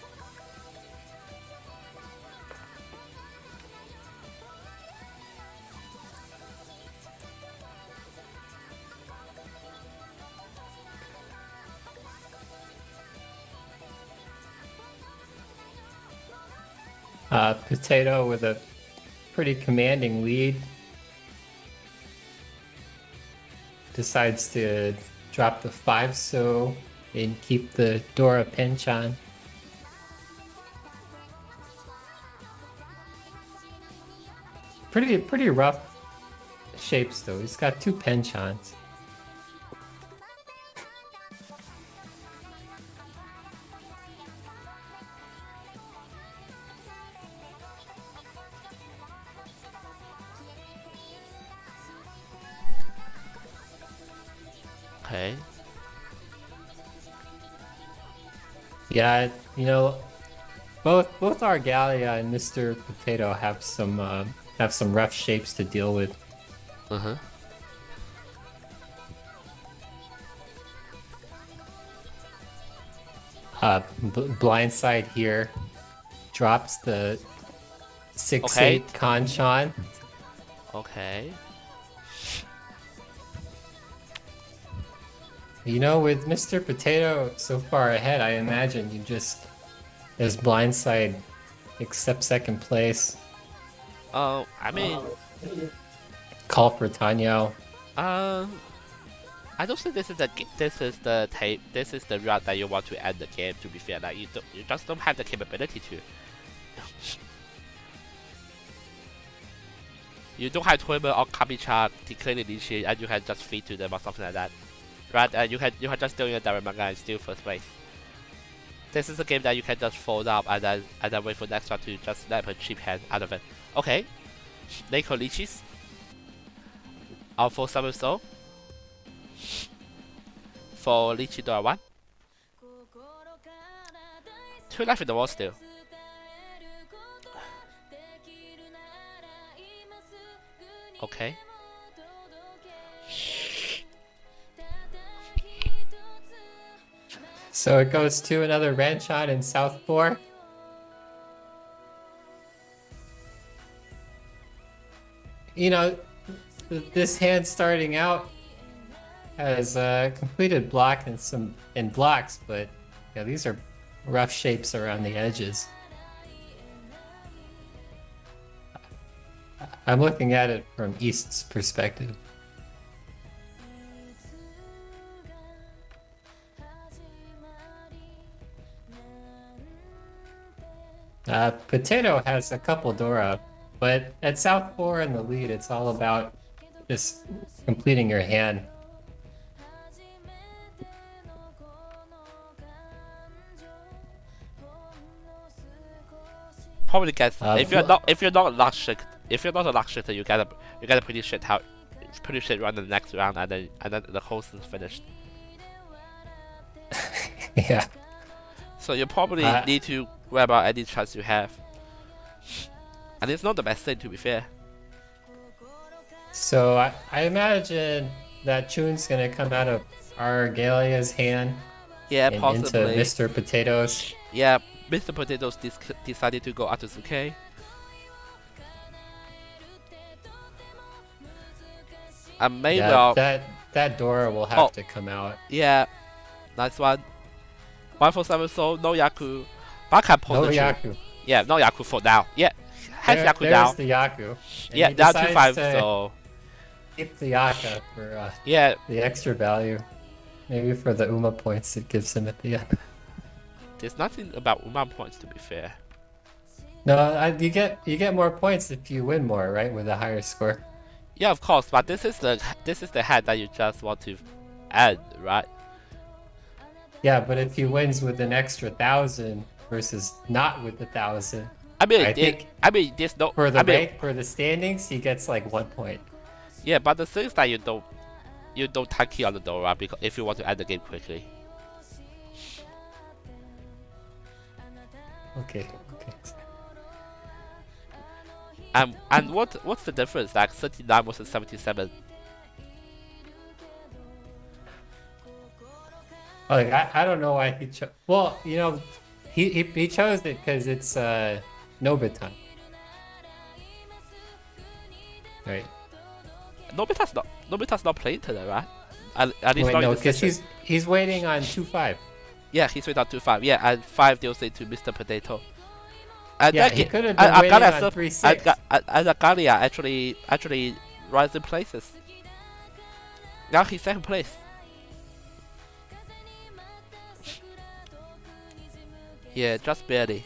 Potato with a pretty commanding lead decides to drop the 5-so and keep the Dora Penchon. Pretty rough shapes though. He's got 2 Penchons. okay. Yeah, you know, both Argalia and Mr. Potato have some rough shapes to deal with. Blindside here drops the 6-8 Conchon. Okay. You know, with Mr. Potato so far ahead, I imagine you just, as Blindside, accept 2nd place. Oh, I mean, call for Tanyo. I don't think this is the route that you want to end the game. To be fair, like you just don't have the capability to. You don't have Toimer or Kabicha declaring Lychee, and you can just feed to them or something like that. right? You can just doing a direct manga and still first place. This is a game that you can just fold up and then wait for next one to just snap a cheap hand out of it. Okay, Neko Lichis. Our full summon soul. For Lychee Dora 1. 2 life in the wall still. Okay. So it goes to another Ranchon in South 4. You know, this hand starting out has completed block and some blocks, but these are rough shapes around the edges. I'm looking at it from East's perspective. Potato has a couple Dora, but at South 4 in the lead, it's all about just completing your hand. Probably guess if you're not a luck shifter, you get a pretty shit run in the next round, and then the whole thing's finished. Yeah. So you probably need to grab out any chance you have, and it's not the best thing, to be fair. So I imagine that Chune's gonna come out of Argalia's hand. Yeah, and possibly. Into Mr. Potatoes. Yeah, Mr. Potatoes decided to go out to Suke. And maybe that Dora will have to come out. Yeah, nice one. 1 for 7 soul, no Yaku. But I can pull the Yaku. Yeah, no Yaku for now. Yeah, has Yaku down. There's the Yaku. Yeah, down to 5, so... Keep the Yaka for yeah, the extra value. Maybe for the Uma points it gives him at the end. There's nothing about Uma points, to be fair. No, you get more points if you win more, right? With a higher score. Yeah, of course, but this is the hand that you just want to add, right? Yeah, but if he wins with an extra 1,000 versus not with 1,000, there's no for the standings he gets like 1 point. Yeah, but the thing is that you don't tanky on the Dora because if you want to end the game quickly. Okay. And what's the difference? Like 39 versus 77. Like I don't know why he chose. Well, he chose it because it's Nobitan. Right. Nobita's not playing today, right? At least Wait, not no, in the because session. he's waiting on 2-5. Yeah, he's waiting on 2-5. Yeah, and 5 DLC to Mr. Potato. And yeah, he could have been waiting on 3-6. And Agalia actually rising places. Now he's 2nd place. Yeah, just barely.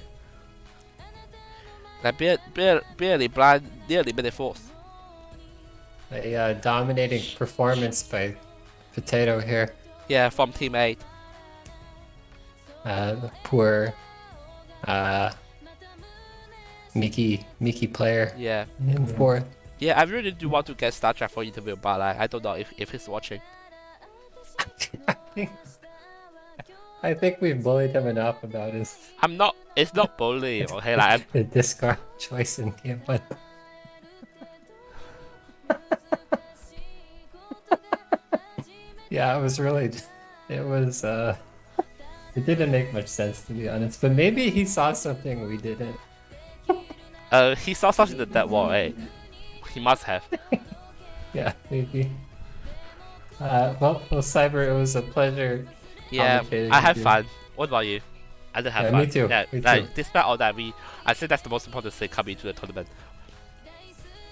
Like barely blind, nearly minute 4th. A dominating performance by Potato here. Yeah, from Team 8. The poor Mickey player. Yeah. In 4th. Yeah, I really do want to get Star Trek for interview, but like, I don't know if he's watching. I think we've bullied him enough about his. It's not bullying. Okay, like the discard choice in game 1. Yeah, it didn't make much sense, to be honest, but maybe he saw something we didn't. He saw something in that wall, eh? He must have. Yeah, maybe. Well, Cyber, it was a pleasure. Yeah, I had fun. What about you? I did have fun. Me too. Yeah, me like, too. despite all that, I think that's the most important thing coming to the tournament.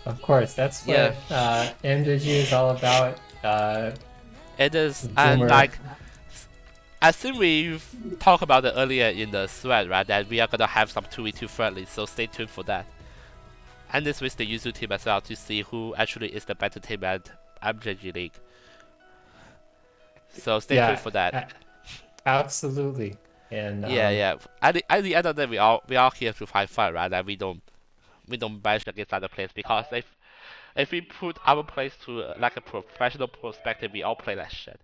Of course, that's what MJG is all about. It is, and like, I think we've talked about it earlier in the thread, right? That we are gonna have some 2v2 friendly, so stay tuned for that. And this with the Yuzu team as well to see who actually is the better team at MJG League. So stay tuned for that. Absolutely. And yeah. At the end of the day, we all here to fight fun, right? Like we don't bash against other players because if we put our players to like a professional perspective, we all play like shit.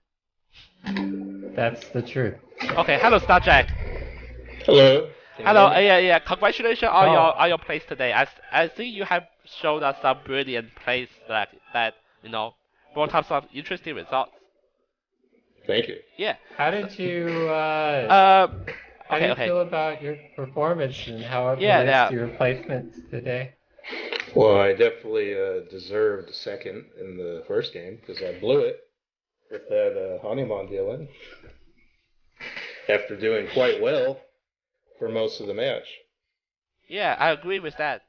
That's the truth. Okay, hello Star Jack. Hello. Hello. Yeah. Congratulations on your plays today. I think you have showed us some brilliant plays that brought up some interesting results. Thank you. Yeah. How did you how do you feel about your performance and how it relates to your placements today? Well, I definitely deserved second in the first game because I blew it with that Hanuman dealing after doing quite well for most of the match. Yeah, I agree with that.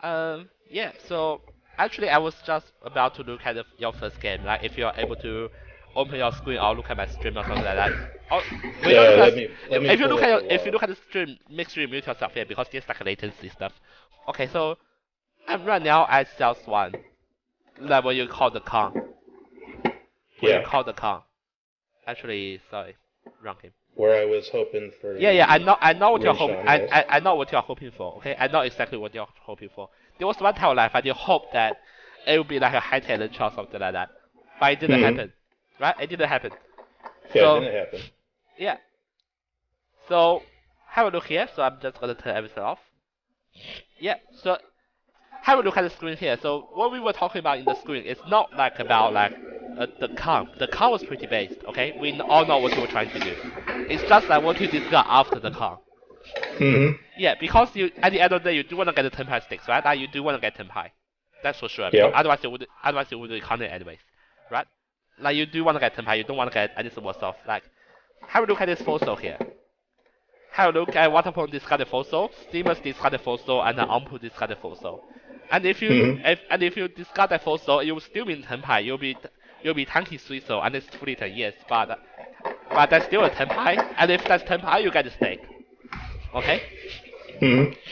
Yeah. So actually, I was just about to look at your first game. Like, if you're able to open your screen or look at my stream or something like that. If you look at the stream, make sure you mute yourself here because there's like latency stuff. Okay, so I'm right now at South 1. Like what you call the con. You call the con. Actually, sorry, wrong game. Where I was hoping for. Yeah. I know what you're hoping. I know what you're hoping for. Okay, I know exactly what you're hoping for. There was one time life I did hope that it would be like a high talent or something like that, but it didn't happen. Right? It didn't happen. Yeah, it didn't happen. Yeah. So have a look here. So I'm just gonna turn everything off. Yeah. So have a look at the screen here. So what we were talking about in the screen is not like about like the con. The con was pretty based. Okay, we all know what you were trying to do. It's just like what you discuss after the con. Yeah, because you at the end of the day you do want to get the tempai sticks, right? Like, you do want to get tempai. That's for sure. Yeah. Otherwise you would con it anyways, right? Like, you do want to get tempai, you don't want to get anything more soft. Like, have a look at this photo here. Have a look at Waterphone discarded photo, Steamers discarded photo, and Ampu discarded photo. And if you discard that photo, you will still be in tempai. You'll be tanky Suiso, and it's fully 10 years. But that's still a tempai, and if that's tempai, you get a stake. Okay?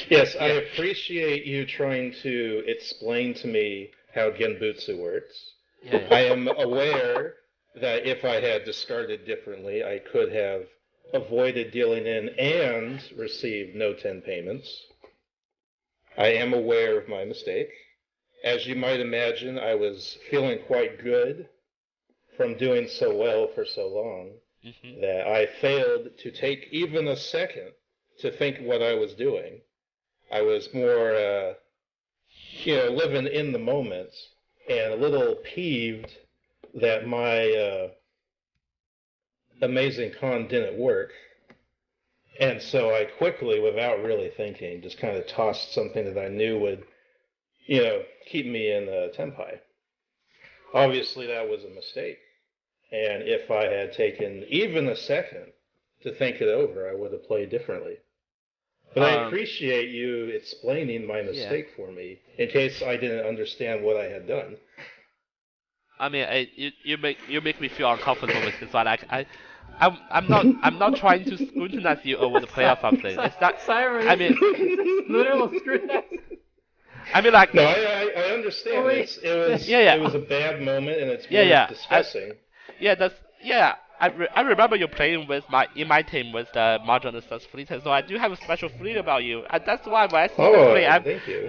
Yes, I appreciate you trying to explain to me how Genbutsu works. Yeah. I am aware that if I had discarded differently, I could have avoided dealing in and received no 10 payments. I am aware of my mistake. As you might imagine, I was feeling quite good from doing so well for so long that I failed to take even a second to think what I was doing. I was more, living in the moment. And a little peeved that my amazing con didn't work. And so I quickly, without really thinking, just kind of tossed something that I knew would, keep me in tempai. Obviously, that was a mistake. And if I had taken even a second to think it over, I would have played differently. But I appreciate you explaining my mistake for me, in case I didn't understand what I had done. I mean, you make me feel uncomfortable with this one. Like, I'm not trying to scrutinize you over the play or something. It's not. Cyrus, I mean, literal scrutinize. I mean, like. No, I understand. It was a bad moment, and it's worth discussing. I remember you playing in my team with the Margin and Suns Fleet, so I do have a special feeling about you, and that's why when I see this play, thank you.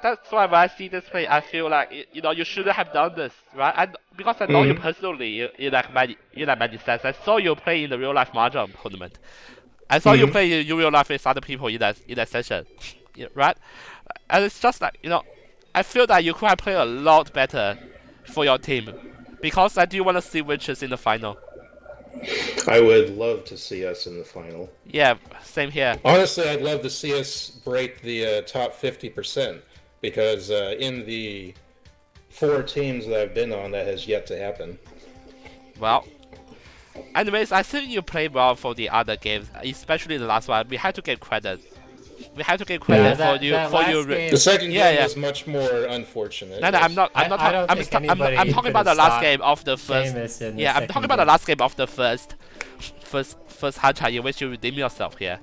That's why when I see this play, I feel like you shouldn't have done this, right? And because I know you personally, you like many sense. I saw you play in the real life Mahjong tournament. I saw you play in real life with other people in that session, right? And it's just like I feel that you could have played a lot better for your team, because I do want to see Witches in the final. I would love to see us in the final. Yeah, same here. Honestly, I'd love to see us break the top 50%, because in the 4 teams that I've been on, that has yet to happen. Well, anyways, I think you played well for the other games, especially the last one. We had to give credit. We have to give credit for you. The second game was much more unfortunate. No, I'm talking about the last game of the first. Yeah, I'm talking about the last game of the first Hancha in which you redeem yourself here.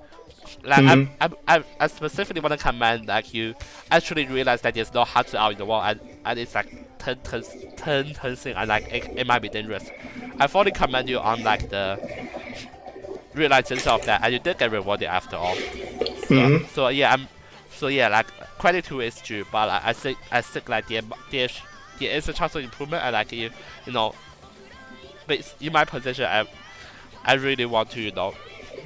Like, I specifically want to commend that you actually realize that there's no Hancha out in the world, and it's like turn thing, and like it might be dangerous. I fully commend you on like the realization of that, and you did get rewarded after all. So yeah, like credit to SG, but I think like there is a chance of improvement, and like you know, but in my position, I really want to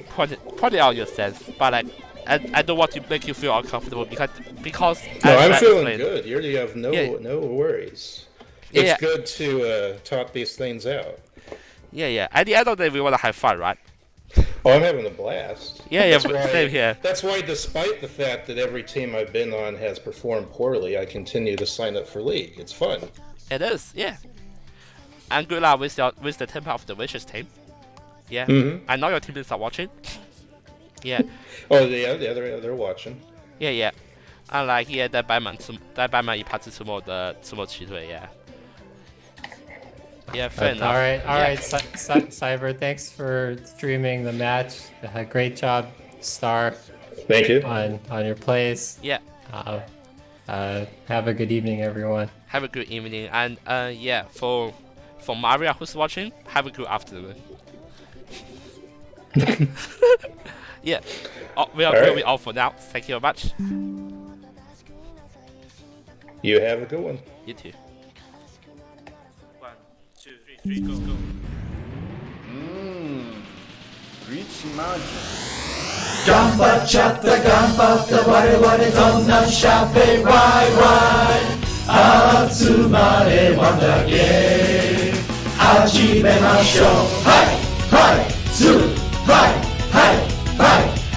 point it out your sense, but like I don't want to make you feel uncomfortable because no, I'm feeling good. You have no worries. It's good to talk these things out. Yeah. At the end of the day, we want to have fun, right? Oh, I'm having a blast. Yeah, same here. That's why, despite the fact that every team I've been on has performed poorly, I continue to sign up for League. It's fun. It is, yeah. And good luck with the Temple of the Witches team. Yeah. I know your teammates are watching. Yeah. Oh, yeah, they're watching. Yeah. And like, yeah, 在摆满一趴子出没的骑队 yeah. Yeah, fair enough. Alright, Cyber, thanks for streaming the match. Great job, Star. Thank you. On your plays. Yeah. Have a good evening, everyone. Have a good evening, and yeah, for Maria who's watching, have a good afternoon. Yeah. We'll be all for now. Thank you very much. You have a good one. You too. 1, 2, 3, go. Reach magic. 頑張っちゃった我々どんなしゃべワイワイ集まれワンダーゲー始めましょうはいツーは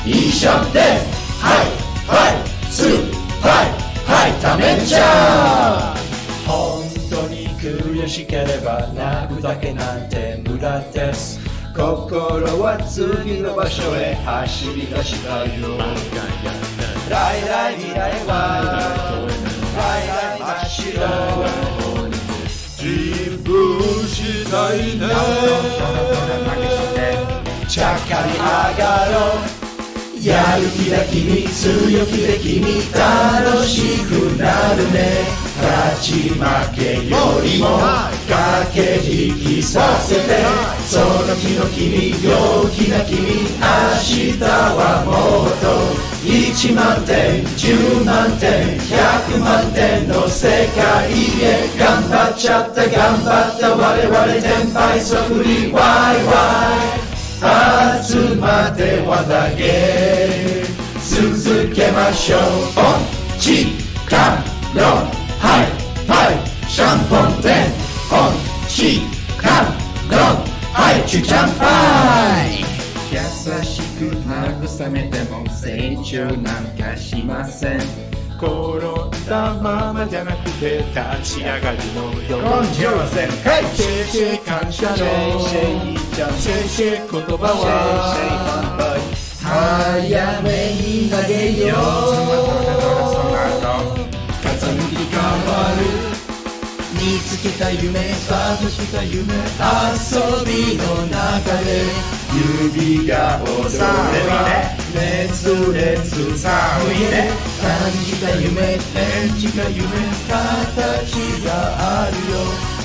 いいいシャンテンはいツーはいためちゃ本当に悔しければ泣くだけなんて無駄です心は次の場所へ走り出したよライライ未来はライライ真っ白自分次第ねちゃっかり上がろうやる気で君強気で君楽しくなるね勝ち負けよりも駆け引きさせてその日の君陽気な君明日はもっと1万点10万点100万点の世界へ頑張っちゃった頑張った我々天敗そぶりワイワイ集まって輪だけ続けましょう力はいシャンポンテン力はいチュチャンパイ優しく慰めても成長なんかしません転んだままじゃなくて立ち上がるのよ根性全開シェイシェイ感謝のシェイシェイ言葉は早めに投げよう風向き変わる見つけた夢スタートした夢遊びの中で指が踊れば熱烈さ感じた夢演じた夢形があるよ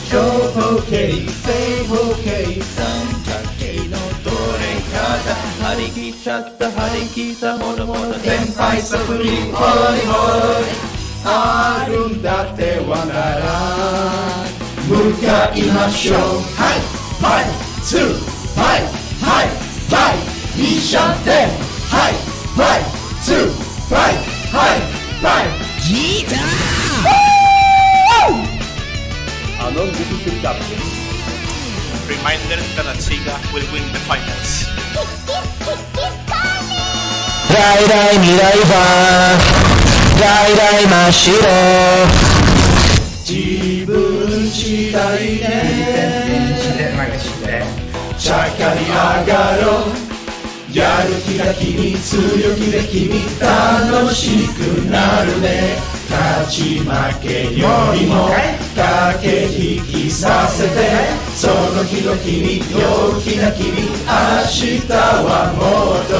長方形正方形三角形のどれかが張り切っちゃった張り切ったもの天敗そぶりホイホイあるんだってわなら向かいましょうはいツーはい一緒ではいツーはいギターthis is the captain Reminder that Atiga will win the finals ライライ未来はライライ真っ白自分次第ねちゃっかり上がろうやる気が君強気で君楽しくなるね勝ち負けよりも駆け引きさせてその日の君陽気な君明日はもっと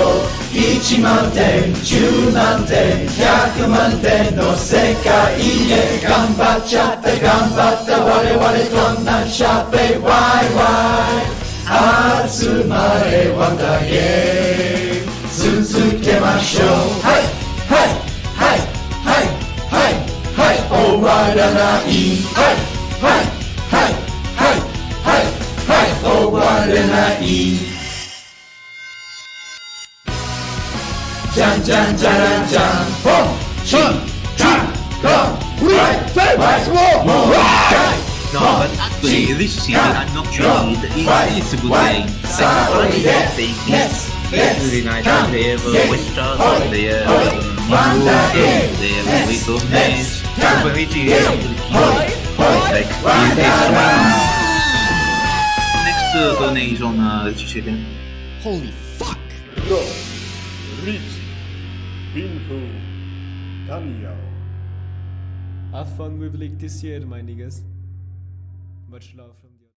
1万点10万点100万点の世界へ頑張っちゃった頑張った我々こんなしゃべワイワイ集まれワンダーゲーム続けましょうはいはいはいはいはいはい終わらないはいはいはいはいはいはい終われないじゃんじゃんじゃらんじゃんポンチンチンゴンワイワイもう No, but actually, this season I'm not sure it's a good game. Second thing is really nice that they have Western, they have Mizu, they have Little Names, Company like next donation, chicken. Holy fuck! Bro, Rich, Binfu, Daniel. Have fun with League this year, my niggas. Much love from the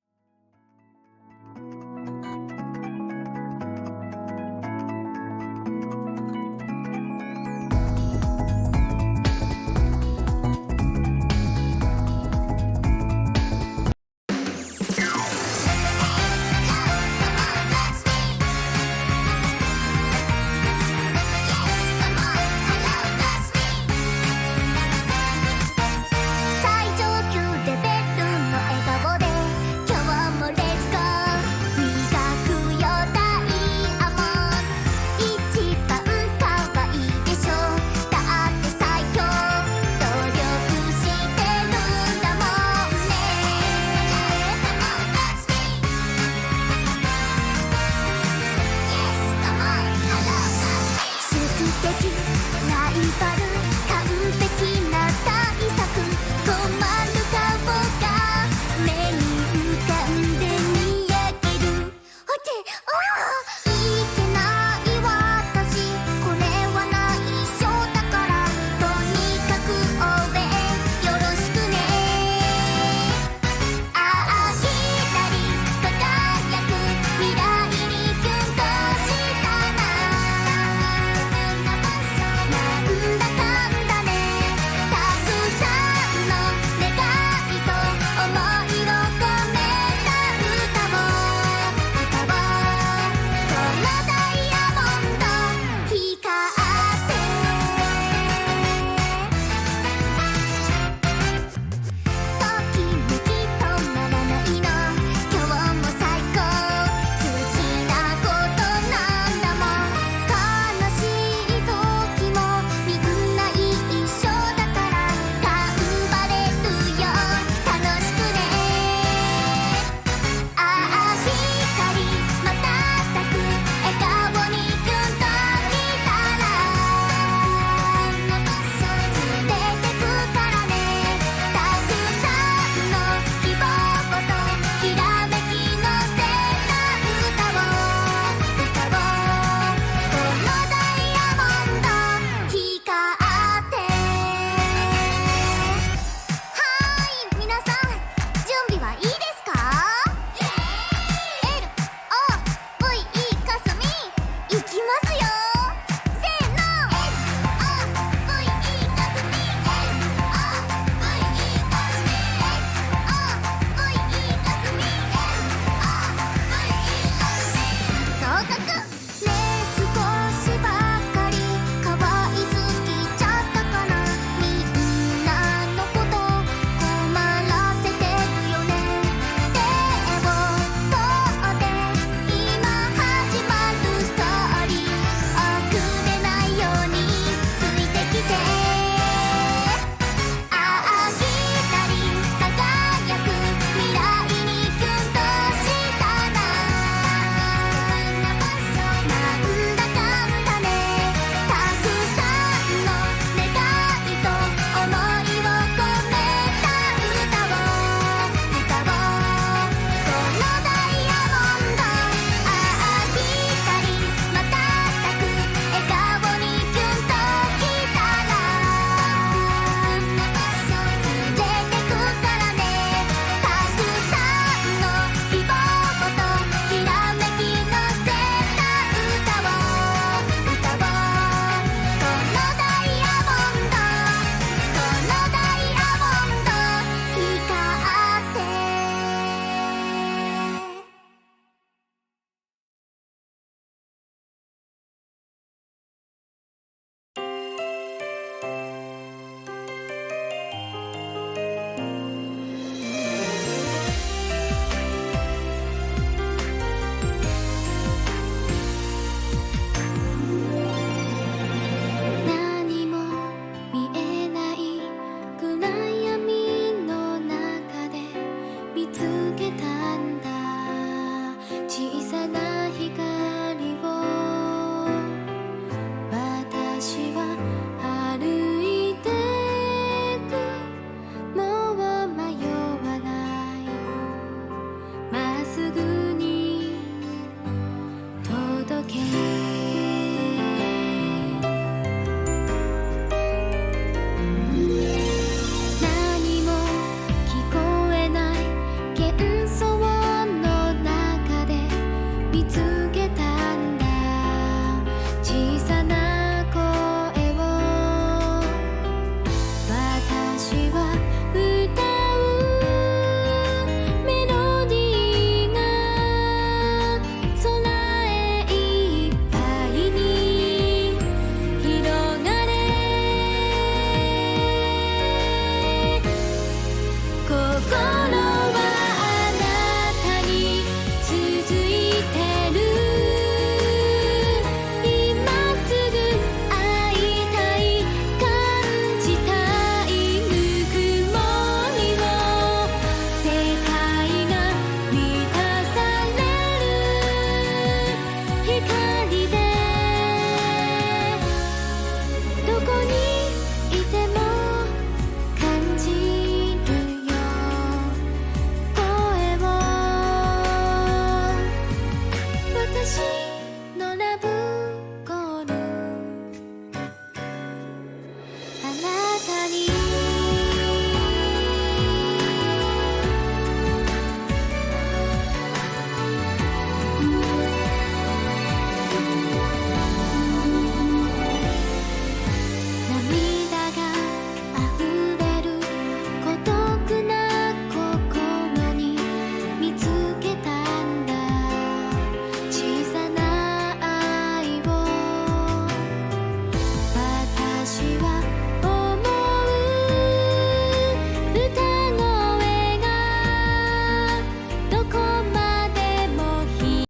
見つけた